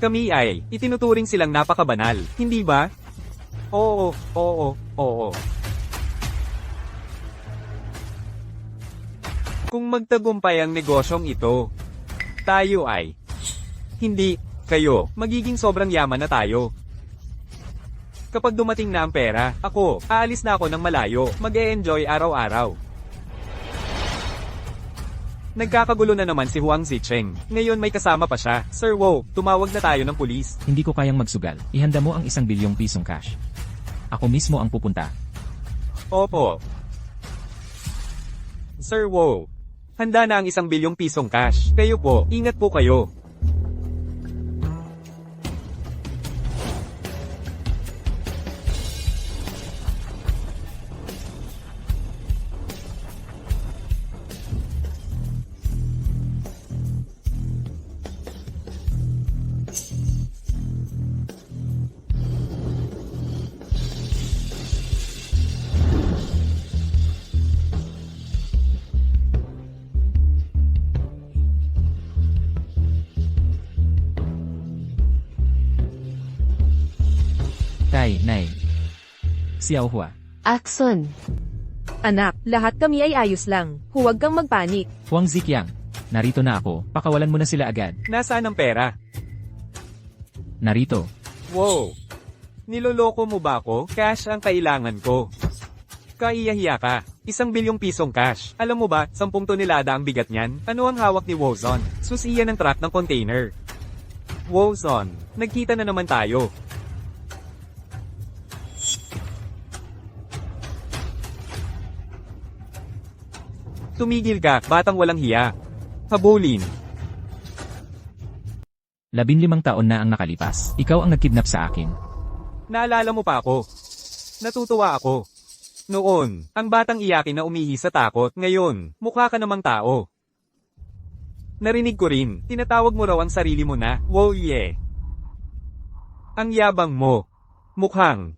Kami ay itinuturing silang napakabanal, hindi ba? Oo, oo, oo. Kung magtagumpay ang negosyong ito, tayo ay hindi kayo, magiging sobrang yaman na tayo. Kapag dumating na ang pera, aalis na ako ng malayo, mag-e-enjoy araw-araw. Nagkakagulo na naman si Huang Zicheng. Ngayon may kasama pa siya. Sir Wo, tumawag na tayo ng pulis. Hindi ko kayang magsugal. Ihanda mo ang 1 bilyong pisong cash. Ako mismo ang pupunta. Opo. Sir Wo, handa na ang 1 bilyong pisong cash. Kayo po, ingat po kayo. Tay, Nay. Xiaohua. Axon. Anak, lahat kami ay ayos lang. Huwag kang magpanik. Huang Ziqiang. Narito na ako. Pakawalan mo na sila agad. Nasaan ang pera? Narito. Wow. Niloloko mo ba ako? Cash ang kailangan ko. Kaiyahiya ka. 1 bilyong pisong cash. Alam mo ba, 10 tonelada ang bigat niyan? Ano ang hawak ni Wozon? Susiyan ng truck ng container. Wozon, nagkita na naman tayo. Tumigil ka, batang walang hiya. Habulin. 15 taon na ang nakalipas. Ikaw ang nagkidnap sa akin. Naalala mo pa ako. Natutuwa ako. Noon, ang batang iyakin na umihi sa takot, ngayon, mukha ka namang tao. Narinig ko rin, tinatawag mo raw ang sarili mo na, wow yeah. Ang yabang mo. Mukhang.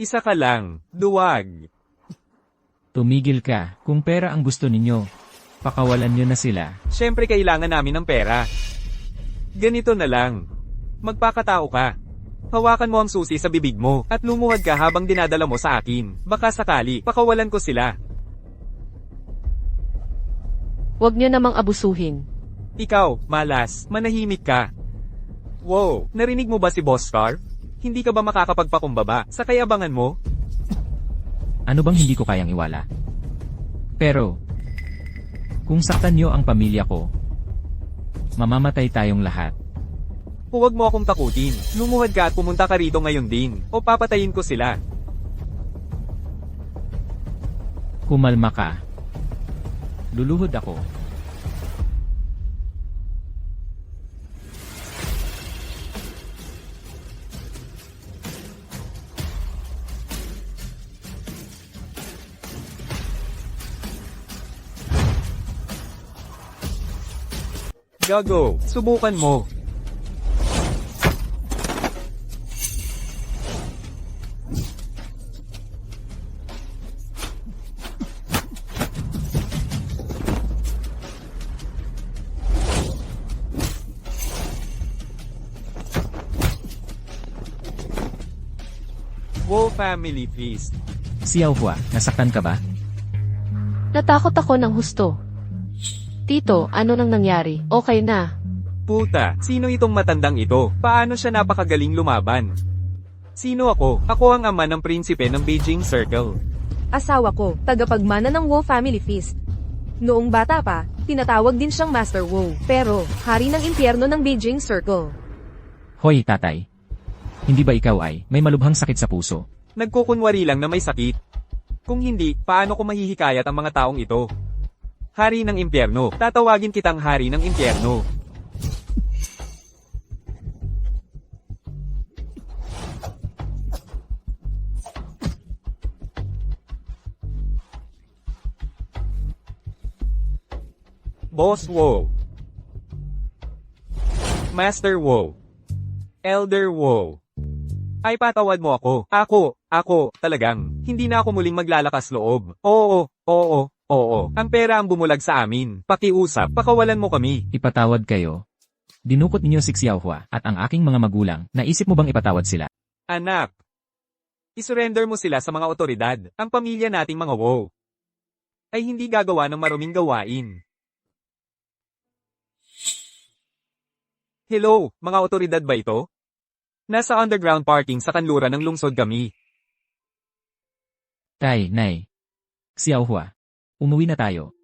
Isa ka lang, duwag. Tumigil ka. Kung pera ang gusto ninyo, pakawalan nyo na sila. Siyempre kailangan namin ng pera. Ganito na lang. Magpakatao ka. Hawakan mo ang susi sa bibig mo, at lumuhad ka habang dinadala mo sa akin. Baka sakali, pakawalan ko sila. Huwag niyo namang abusuhin. Ikaw, malas, manahimik ka. Wow, narinig mo ba si Boss Car? Hindi ka ba makakapagpakumbaba sa kayabangan mo? Ano bang hindi ko kayang iwala? Pero, kung saktan nyo ang pamilya ko, mamamatay tayong lahat. Huwag mo akong takutin. Lumuhad ka at pumunta ka rito ngayon din, o papatayin ko sila. Kumalma ka. Luluhod ako. Gago, subukan mo. Wow Family Feast. Xiaohua, nasaktan ka ba? Natakot ako ng husto. Tito, ano nang nangyari? Okay na. Puta, sino itong matandang ito? Paano siya napakagaling lumaban? Sino ako? Ako ang ama ng prinsipe ng Beijing Circle. Asawa ko, tagapagmana ng Wu Family Feast. Noong bata pa, tinatawag din siyang Master Wu, pero hari ng impyerno ng Beijing Circle. Hoy, tatay. Hindi ba ikaw ay may malubhang sakit sa puso? Nagkukunwari lang na may sakit. Kung hindi, paano ko mahihikayat ang mga taong ito? Hari ng impyerno, tatawagin kitang hari ng impyerno. Boss Wo. Master Wo. Elder Wo. Ay patawad mo ako. Ako, talagang, hindi na ako muling maglalakas loob. Oo. Ang pera ang bumulag sa amin. Pakiusap, pakawalan mo kami. Ipatawad kayo. Dinukot ninyo si Xiaohua at ang aking mga magulang. Naisip mo bang ipatawad sila? Anak. Isurrender mo sila sa mga otoridad. Ang pamilya nating mga Wo ay hindi gagawa ng maruming gawain. Hello, mga otoridad ba ito? Nasa underground parking sa kanluran ng lungsod kami. Tay, nay. Xiaohua. Umuwi na tayo.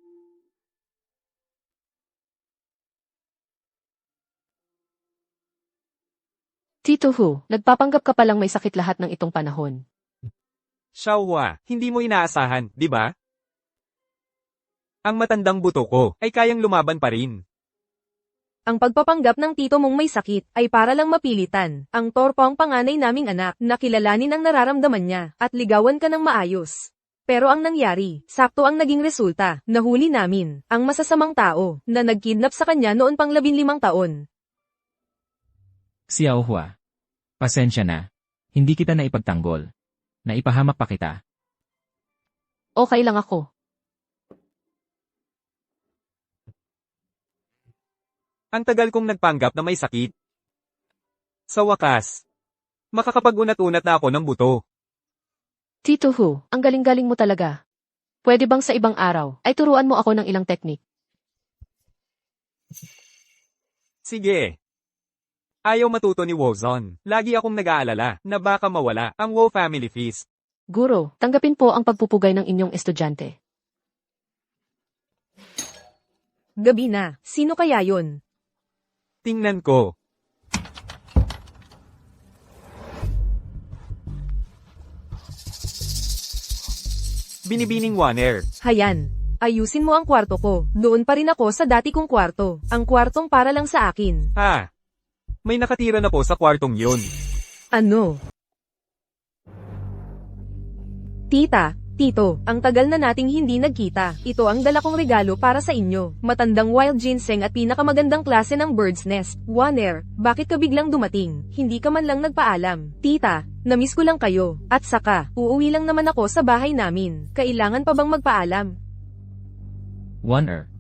Tito Hu, nagpapanggap ka palang may sakit lahat ng itong panahon. Xiaohua, hindi mo inaasahan, di ba? Ang matandang buto ko ay kayang lumaban pa rin. Ang pagpapanggap ng tito mong may sakit ay para lang mapilitan ang torpong panganay naming anak na kilalanin ang nararamdaman niya at ligawan ka ng maayos. Pero ang nangyari, sakto ang naging resulta, nahuli namin ang masasamang tao na nagkidnap sa kanya noon pang 15 taon. Xiaohua. Pasensya na. Hindi kita na ipagtanggol. Naipahamak pa kita. Okay lang ako. Ang tagal kong nagpanggap na may sakit. Sa wakas, makakapag-unat-unat na ako ng buto. Tito Hu, ang galing-galing mo talaga. Pwede bang sa ibang araw ay turuan mo ako ng ilang teknik? Sige. Ayaw matuto ni Wozon. Lagi akong nag-aalala na baka mawala ang Wo Family Feast. Guro, tanggapin po ang pagpupugay ng inyong estudyante. Gabi na, sino kaya yon? Tingnan ko. Binibining Waner. Hayan, ayusin mo ang kwarto ko. Doon pa rin ako sa dati kong kwarto. Ang kwartong para lang sa akin. Ha? May nakatira na po sa kwartong yun. Ano? Tita, tito, ang tagal na nating hindi nagkita. Ito ang dala kong regalo para sa inyo. Matandang wild ginseng at pinakamagandang klase ng bird's nest. Waner, bakit ka biglang dumating? Hindi ka man lang nagpaalam. Tita, namiss ko lang kayo. At saka, uuwi lang naman ako sa bahay namin. Kailangan pa bang magpaalam? Waner.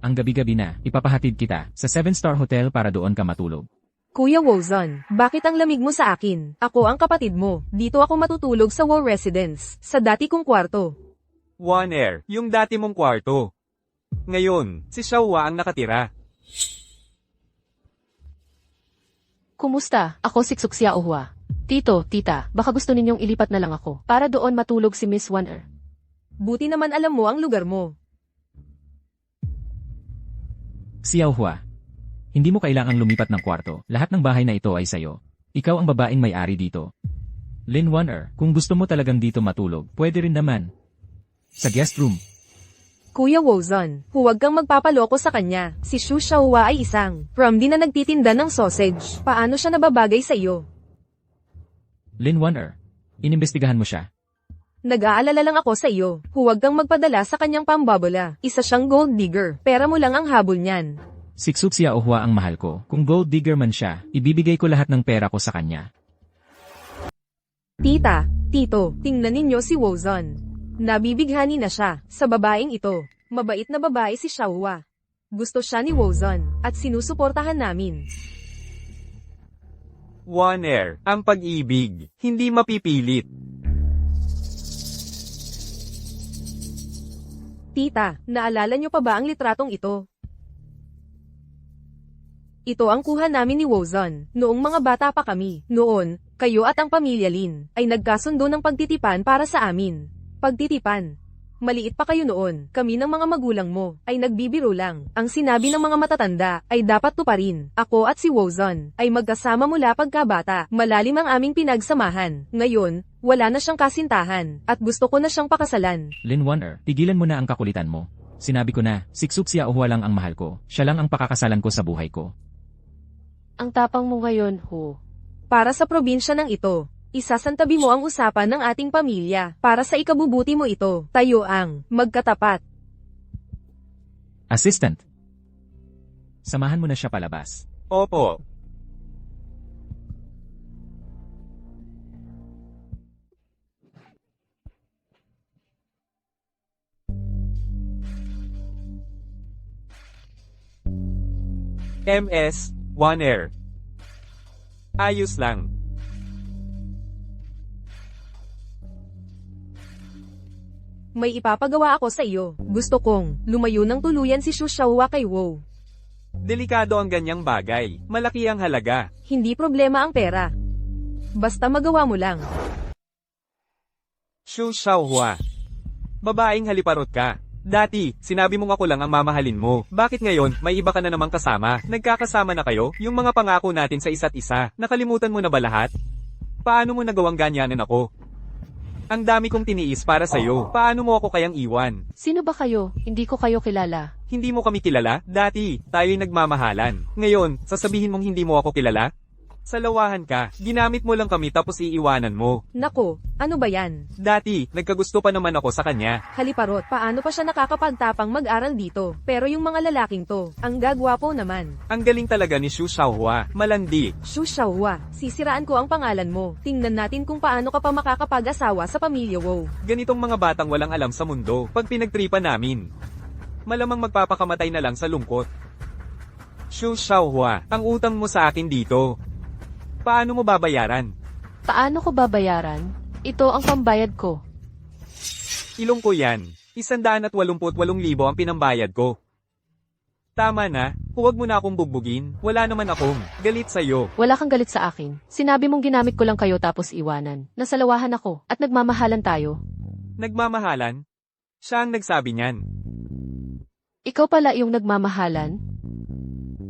Ang gabi-gabi na, ipapahatid kita sa 7-star hotel para doon ka matulog. Kuya Wozon, bakit ang lamig mo sa akin? Ako ang kapatid mo. Dito ako matutulog sa Wo Residence, sa dati kong kwarto. Waner, yung dati mong kwarto. Ngayon, si Xiaohua ang nakatira. Kumusta? Ako si Xiaohua. Tito, tita, baka gusto ninyong ilipat na lang ako para doon matulog si Miss Waner. Buti naman alam mo ang lugar mo. Xiaohua. Hindi mo kailangang lumipat ng kwarto. Lahat ng bahay na ito ay sayo. Ikaw ang babaeng may-ari dito. Lin Waner, kung gusto mo talagang dito matulog, pwede rin naman. Sa guest room. Kuya Wozon, huwag kang magpapaloko sa kanya. Si Shu Xiaohua ay isang from din na nagtitinda ng sausage. Paano siya nababagay sa iyo? Lin Waner, inimbestigahan mo siya. Nag-aalala lang ako sa iyo. Huwag kang magpadala sa kanyang pambabola. Isa siyang gold digger. Pera mo lang ang habol niyan. Siksuk si Yaohua ang mahal ko. Kung gold digger man siya, ibibigay ko lahat ng pera ko sa kanya. Tita, tito, tingnan ninyo si Wozon. Nabibighani na siya sa babaeng ito. Mabait na babae si Xiaohua. Gusto siya ni Wozon at sinusuportahan namin. One Air, ang pag-ibig, hindi mapipilit. Tita, naalala niyo pa ba ang litratong ito? Ito ang kuha namin ni Wozon noong mga bata pa kami. Noon, kayo at ang pamilya Lin ay nagkasundo ng pagtitipan para sa amin. Pagtitipan. Maliit pa kayo noon, kami ng mga magulang mo ay nagbibiro lang. Ang sinabi ng mga matatanda ay dapat tuparin. Ako at si Wozon ay magkasama mula pagkabata. Malalim ang aming pinagsamahan. Ngayon, wala na siyang kasintahan at gusto ko na siyang pakasalan. Lin Waner, tigilan mo na ang kakulitan mo. Sinabi ko na, Siksuk si Yaohua lang ang mahal ko. Siya lang ang pakakasalan ko sa buhay ko. Ang tapang mo ngayon, Hu. Para sa probinsya ng ito, isasantabi mo ang usapan ng ating pamilya. Para sa ikabubuti mo ito, tayo ang magkatapat. Assistant. Samahan mo na siya palabas. Opo. MS, One Air. Ayos lang. May ipapagawa ako sa iyo. Gusto kong lumayo ng tuluyan si Xu Xiaohua kay Wu. Delikado ang ganyang bagay. Malaki ang halaga. Hindi problema ang pera. Basta magawa mo lang. Xu Xiaohua. Babaeng haliparot ka. Dati, sinabi mong ako lang ang mamahalin mo. Bakit ngayon, may iba ka na namang kasama? Nagkakasama na kayo? Yung mga pangako natin sa isa't isa, nakalimutan mo na ba lahat? Paano mo nagawang ganyanan ako? Ang dami kong tiniis para sa'yo. Paano mo ako kayang iwan? Sino ba kayo? Hindi ko kayo kilala. Hindi mo kami kilala? Dati, tayo'y nagmamahalan. Ngayon, sasabihin mong hindi mo ako kilala? Salawahan ka. Ginamit mo lang kami tapos iiwanan mo. Nako, ano ba yan? Dati, nagkagusto pa naman ako sa kanya. Haliparot, paano pa siya nakakapagtapang mag-aral dito? Pero yung mga lalaking to, ang gagwapo naman. Ang galing talaga ni Xu Xiaohua. Malandi. Xu Xiaohua, sisiraan ko ang pangalan mo. Tingnan natin kung paano ka pa makakapag-asawa sa pamilya Wu. Ganitong mga batang walang alam sa mundo. Pag pinagtripa namin, malamang magpapakamatay na lang sa lungkot. Xu Xiaohua, ang utang mo sa akin dito. Paano mo babayaran? Paano ko babayaran? Ito ang pambayad ko. Ilong ko yan. 188,000 ang pinambayad ko. Tama na, huwag mo na akong bugbugin. Wala naman akong galit sa'yo. Wala kang galit sa akin. Sinabi mong ginamit ko lang kayo tapos iwanan. Nasalawahan ako at nagmamahalan tayo. Nagmamahalan? Siya ang nagsabi niyan. Ikaw pala yung nagmamahalan?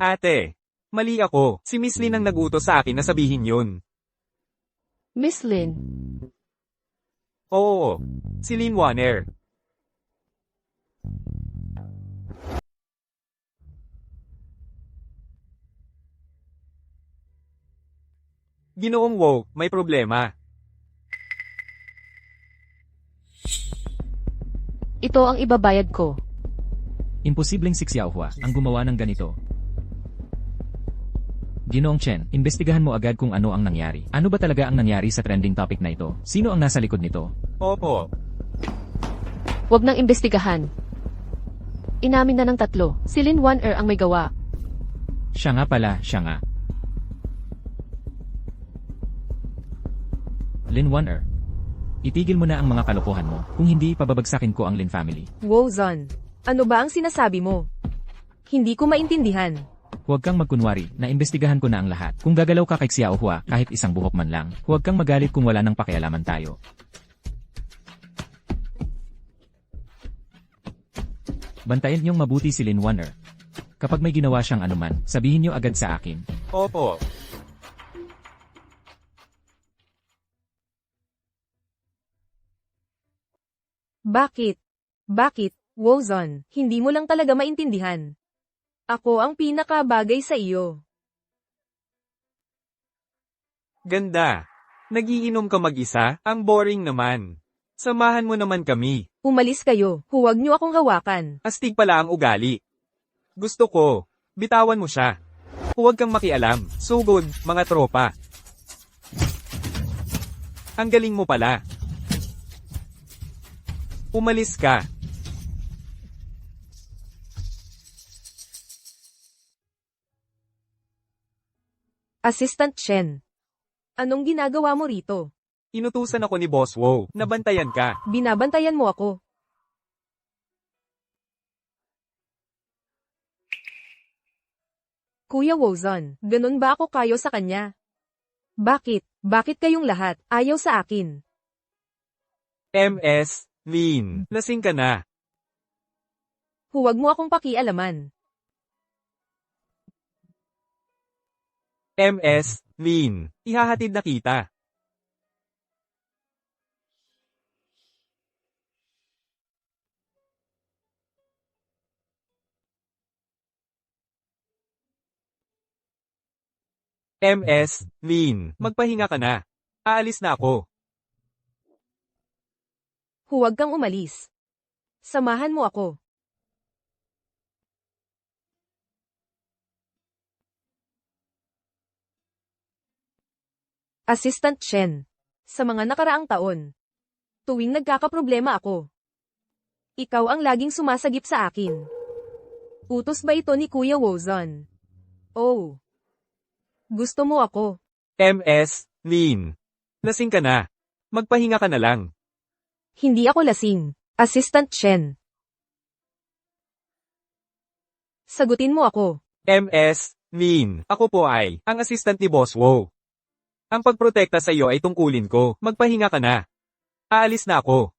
Ate, mali ako. Si Miss Lin ang nag-utos sa akin na sabihin yun. Miss Lin, Oo, si Lin Waner. Ginoong Wu, may problema. ito ang ibabayad ko. Imposibleng si Xiaohua ang gumawa ng ganito. Ginoong Chen, imbestigahan mo agad kung ano ang nangyari. Ano ba talaga ang nangyari sa trending topic na ito? Sino ang nasa likod nito? Opo. Huwag nang imbestigahan. Inamin na ng tatlo. Si Lin Waner ang may gawa. Siya nga pala, siya nga. Lin Waner. Itigil mo na ang mga kalokohan mo. Kung hindi, pababagsakin ko ang Lin family. Wozon, ano ba ang sinasabi mo? Hindi ko maintindihan. Huwag kang magkunwari, naimbestigahan ko na ang lahat. Kung gagalaw ka kay Xiaohua, kahit isang buhok man lang, huwag kang magalit kung wala nang pakialaman tayo. Bantayan niyong mabuti si Lin Waner. Kapag may ginawa siyang anuman, sabihin niyo agad sa akin. Opo. Bakit? Bakit, Wozon, hindi mo lang talaga maintindihan? Ako ang pinakabagay sa iyo. Ganda. Nagiinom ka mag-isa? Ang boring naman. Samahan mo naman kami. Umalis kayo, huwag niyo akong hawakan. Astig pala ang ugali. Gusto ko. Bitawan mo siya. Huwag kang makialam. Sugod, mga tropa. Ang galing mo pala. Umalis ka. Assistant Chen. Anong ginagawa mo rito? Inutusan ako ni Boss Wow. Nabantayan ka. Binabantayan mo ako. Kuya Wozon, ganun ba ako kayo sa kanya? Bakit? Bakit kayong lahat ayaw sa akin? MS, Lin. Lasing ka na. Huwag mo akong pakialaman. MS, Lin. Ihahatid na kita. MS, Lin. Magpahinga ka na. Aalis na ako. Huwag kang umalis. Samahan mo ako. Assistant Chen. Sa mga nakaraang taon, tuwing nagkakaproblema ako, ikaw ang laging sumasagip sa akin. Utos ba ito ni Kuya Wozon? Oh. Gusto mo ako? MS, Lin. Lasing ka na. Magpahinga ka na lang. Hindi ako lasing. Assistant Chen. Sagutin mo ako. MS, Lin. Ako po ay ang assistant ni Boss Wow. Ang pagprotekta sa iyo ay tungkulin ko. Magpahinga ka na. Aalis na ako.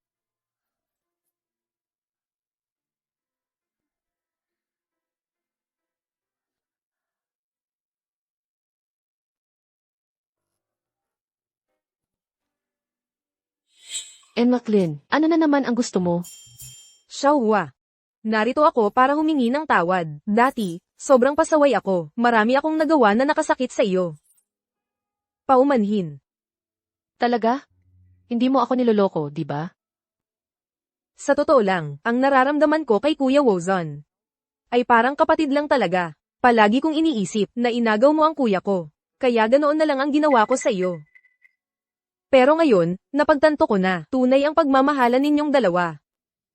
McLean, ano na naman ang gusto mo? Xiaohua. Narito ako para humingi ng tawad. Dati, sobrang pasaway ako. Marami akong nagawa na nakasakit sa iyo. Paumanhin. Talaga? Hindi mo ako niloloko, di ba? Sa totoo lang, ang nararamdaman ko kay Kuya Wozon ay parang kapatid lang talaga. Palagi kong iniisip na inagaw mo ang kuya ko. Kaya ganoon na lang ang ginawa ko sa iyo. Pero ngayon, napagtanto ko na, tunay ang pagmamahalan ninyong dalawa.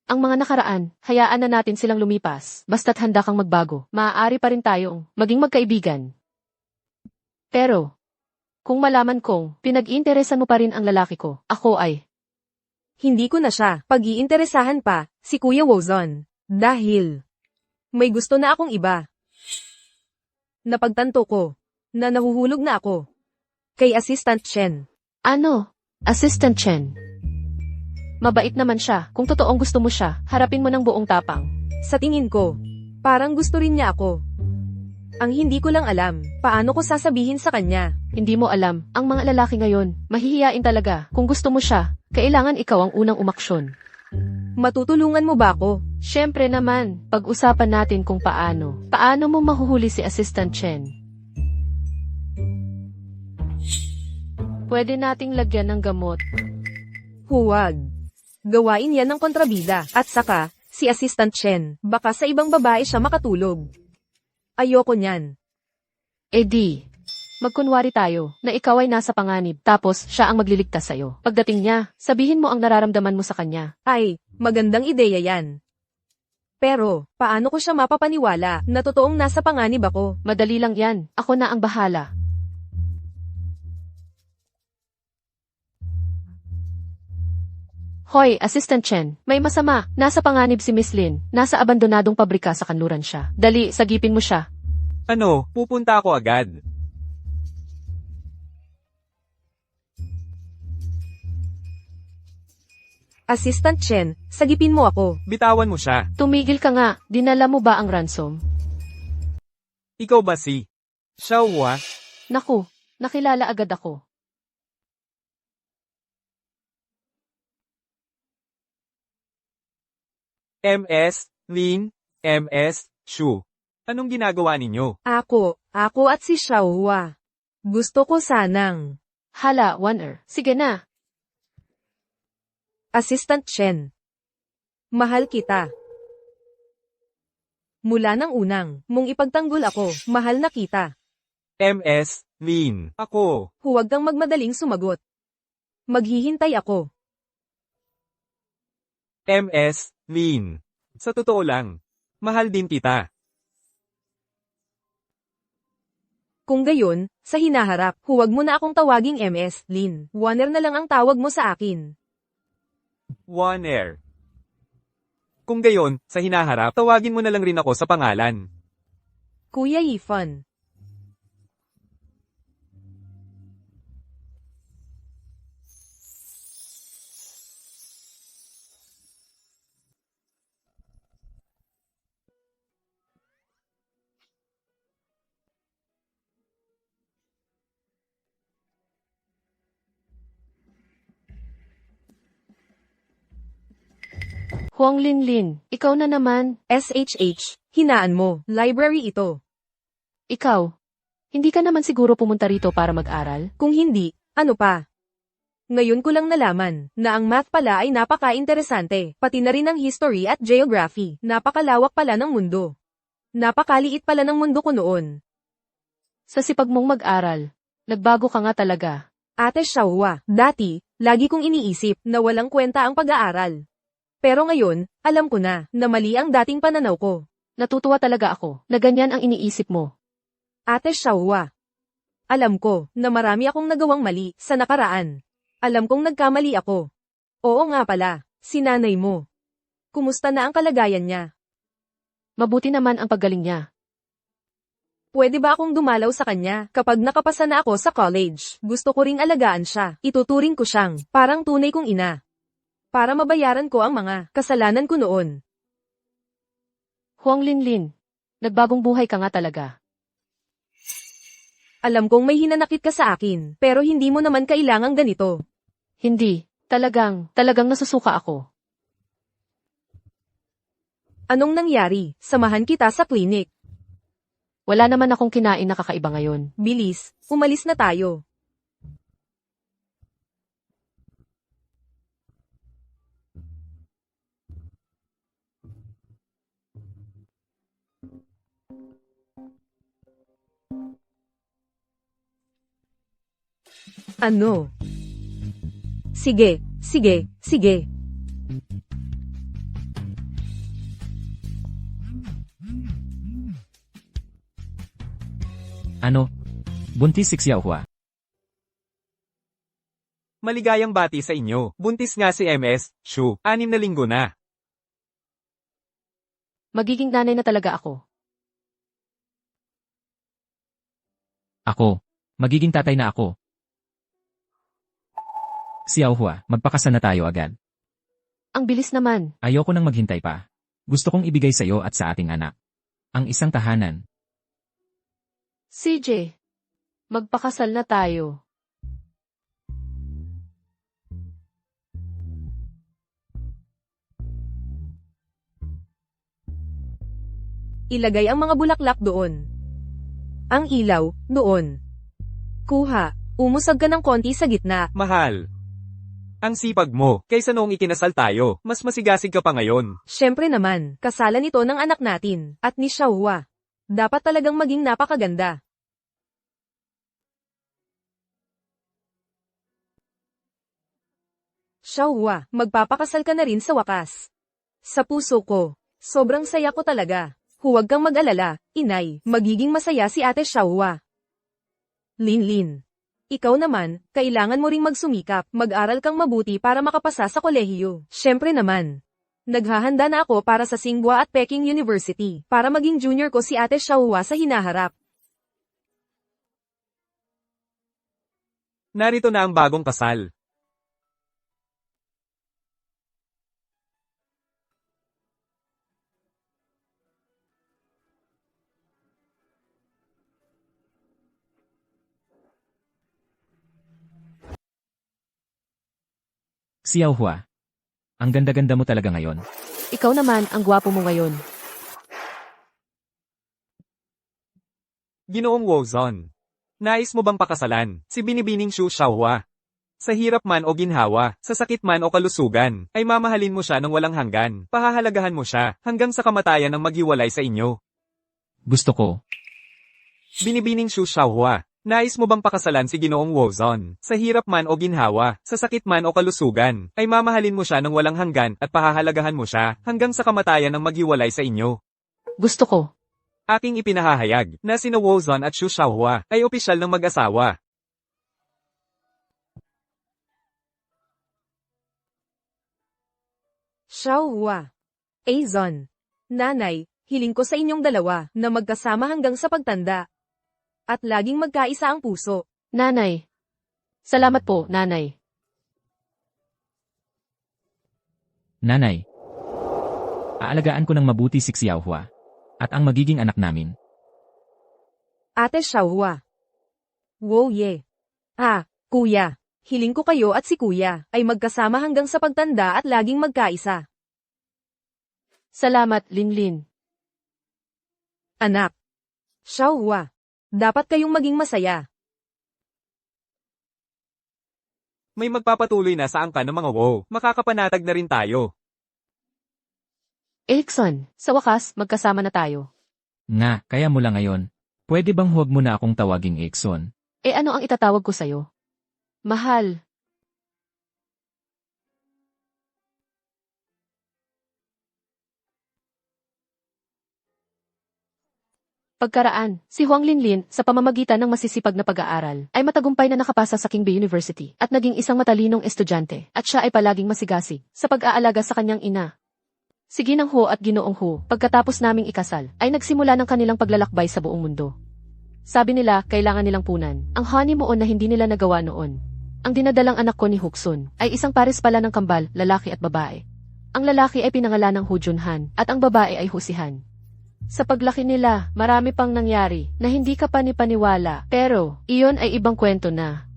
Ang mga nakaraan, hayaan na natin silang lumipas. Basta't handa kang magbago, maaari pa rin tayong maging magkaibigan. Pero, kung malaman kong pinag-iinteresan mo pa rin ang lalaki ko, ako ay Hindi ko na siya pag-iinteresahan pa, si Kuya Wozon. Dahil may gusto na akong iba. Napagtanto ko na nahuhulog na ako kay Assistant Chen. ano? Assistant Chen. Mabait naman siya. Kung totoong gusto mo siya, harapin mo ng buong tapang. Sa tingin ko, parang gusto rin niya ako. Ang hindi ko lang alam, paano ko sasabihin sa kanya. Hindi mo alam, ang mga lalaki ngayon, mahihiyain talaga. Kung gusto mo siya, kailangan ikaw ang unang umaksyon. Matutulungan mo ba ako? Siyempre naman, pag-usapan natin kung paano. Paano mo mahuhuli si Assistant Chen? Pwede nating lagyan ng gamot. Huwag. Gawain yan ng kontrabida. At saka, si Assistant Chen, baka sa ibang babae siya makatulog. Ayoko niyan. Di, magkunwari tayo na ikaw ay nasa panganib tapos siya ang magliligtas sa'yo. Pagdating niya, sabihin mo ang nararamdaman mo sa kanya. Ay, magandang ideya yan. Pero, paano ko siya mapapaniwala na totoong nasa panganib ako? Madali lang yan. Ako na ang bahala. Hoy, Assistant Chen, may masama. Nasa panganib si Miss Lin. Nasa abandonadong pabrika sa kanluran siya. Dali, sagipin mo siya. Ano, pupunta ako agad. Assistant Chen, sagipin mo ako. Bitawan mo siya. Tumigil ka nga. Dinala mo ba ang ransom? Ikaw ba si Xiaohua? Naku, nakilala agad ako. MS, Lin, MS, Shu. Anong ginagawa ninyo? Ako at si Xiaohua. Gusto ko sanang. Hala, Waner. Sige na. Assistant Chen. Mahal kita. Mula ng unang mong ipagtanggol ako, mahal na kita. MS, Lin. Ako. Huwag kang magmadaling sumagot. Maghihintay ako. MS, Lin. Sa totoo lang, mahal din kita. Kung gayon, sa hinaharap, huwag mo na akong tawaging MS, Lin. Warner na lang ang tawag mo sa akin. Warner. Kung gayon, sa hinaharap, tawagin mo na lang rin ako sa pangalan. Kuya Yifan. Huang Linlin, ikaw na naman. SHH, hinaan mo, library ito. Ikaw. Hindi ka naman siguro pumunta rito para mag-aral? Kung hindi, ano pa? Ngayon ko lang nalaman na ang math pala ay napaka-interesante, pati na rin ang history at geography. Napakalawak pala ng mundo. Napakaliit pala ng mundo ko noon. Sa sipag mong mag-aral, nagbago ka nga talaga. Ate Xiaohua, dati, lagi kong iniisip na walang kwenta ang pag-aaral. Pero ngayon, alam ko na mali ang dating pananaw ko. Natutuwa talaga ako na ganyan ang iniisip mo. Ate Xiaohua, alam ko na marami akong nagawang mali sa nakaraan. Alam kong nagkamali ako. Oo nga pala, si nanay mo. Kumusta na ang kalagayan niya? Mabuti naman ang paggaling niya. Pwede ba akong dumalaw sa kanya kapag nakapasa na ako sa college? Gusto ko ring alagaan siya. Ituturing ko siyang parang tunay kong ina. Para mabayaran ko ang mga kasalanan ko noon. Huang Linlin, nagbagong buhay ka nga talaga. Alam kong may hinanakit ka sa akin, pero hindi mo naman kailangang ganito. Hindi, talagang nasusuka ako. Anong nangyari? Samahan kita sa klinik. Wala naman akong kinain na kakaiba ngayon. Bilis, umalis na tayo. Ano? Sige, sige, sige. Ano? Buntis si Xiaohua. Maligayang bati sa inyo. Buntis nga si MS, Shu. 6 na linggo na. Magiging nanay na talaga ako. Ako. Magiging tatay na ako. Xiaohua, magpakasal na tayo agad. Ang bilis naman. Ayoko nang maghintay pa. Gusto kong ibigay sa iyo at sa ating anak. Ang isang tahanan. CJ, magpakasal na tayo. Ilagay ang mga bulaklak doon. Ang ilaw, doon. Kuha, umusag ka ng konti sa gitna. Mahal. Ang sipag mo, kaysa noong ikinasal tayo, mas masigasig ka pa ngayon. Siyempre naman, kasalan ito ng anak natin, at ni Xiaohua. Dapat talagang maging napakaganda. Xiaohua, magpapakasal ka na rin sa wakas. Sa puso ko, sobrang saya ko talaga. Huwag kang mag-alala, inay, magiging masaya si Ate Xiaohua. Linlin. Ikaw naman, kailangan mo ring magsumikap, mag-aral kang mabuti para makapasa sa kolehiyo. Siyempre naman. Naghahanda na ako para sa Tsinghua at Peking University, para maging junior ko si Ate Xiaohua sa hinaharap. Narito na ang bagong kasal. Xiaohua. Ang ganda-ganda mo talaga ngayon. Ikaw naman ang gwapo mo ngayon. Ginoong Wozon. Nais mo bang pakasalan si Binibining Shu Xiaohua? Sa hirap man o ginhawa, sa sakit man o kalusugan, ay mamahalin mo siya ng walang hanggan. Pahahalagahan mo siya, hanggang sa kamatayan ng maghiwalay sa inyo. Gusto ko. Binibining Xu Xiaohua, nais mo bang pakasalan si Ginoong Wozon? Sa hirap man o ginhawa, sa sakit man o kalusugan, ay mamahalin mo siya ng walang hanggan at pahahalagahan mo siya, hanggang sa kamatayan ng maghiwalay sa inyo. Gusto ko. Aking ipinahahayag, na sina Wozon at Xu Xiaohua, ay opisyal ng mag-asawa. Xiaohua. Azon. Nanay, hiling ko sa inyong dalawa na magkasama hanggang sa pagtanda. At laging magkaisa ang puso. Nanay. Salamat po, nanay. Nanay. Aalagaan ko ng mabuti si Xiaohua. At ang magiging anak namin. Ate Xiaohua. Wow ye. Kuya. Hiling ko kayo at si kuya ay magkasama hanggang sa pagtanda at laging magkaisa. Salamat, Linlin. Anak. Xiaohua. Dapat kayong maging masaya. May magpapatuloy na sa angka ng mga wow, makakapanatag na rin tayo. Erickson, sa wakas, magkasama na tayo. Nga, kaya mula ngayon. Pwede bang huwag mo na akong tawaging Exon? Ano ang itatawag ko sa'yo? Mahal. Pagkaraan, si Huang Linlin, sa pamamagitan ng masisipag na pag-aaral, ay matagumpay na nakapasa sa Qingbe University at naging isang matalinong estudyante at siya ay palaging masigasig sa pag-aalaga sa kanyang ina. Si Ginang Ho at Ginoong Ho, pagkatapos naming ikasal, ay nagsimula ng kanilang paglalakbay sa buong mundo. Sabi nila, kailangan nilang punan ang honeymoon na hindi nila nagawa noon. Ang dinadalang anak ko ni Huksun ay isang pares pala ng kambal, lalaki at babae. Ang lalaki ay pinangalan ng Hu Junhan at ang babae ay Husihan. Sa paglaki nila, marami pang nangyari na hindi ka panipaniwala, pero iyon ay ibang kwento na.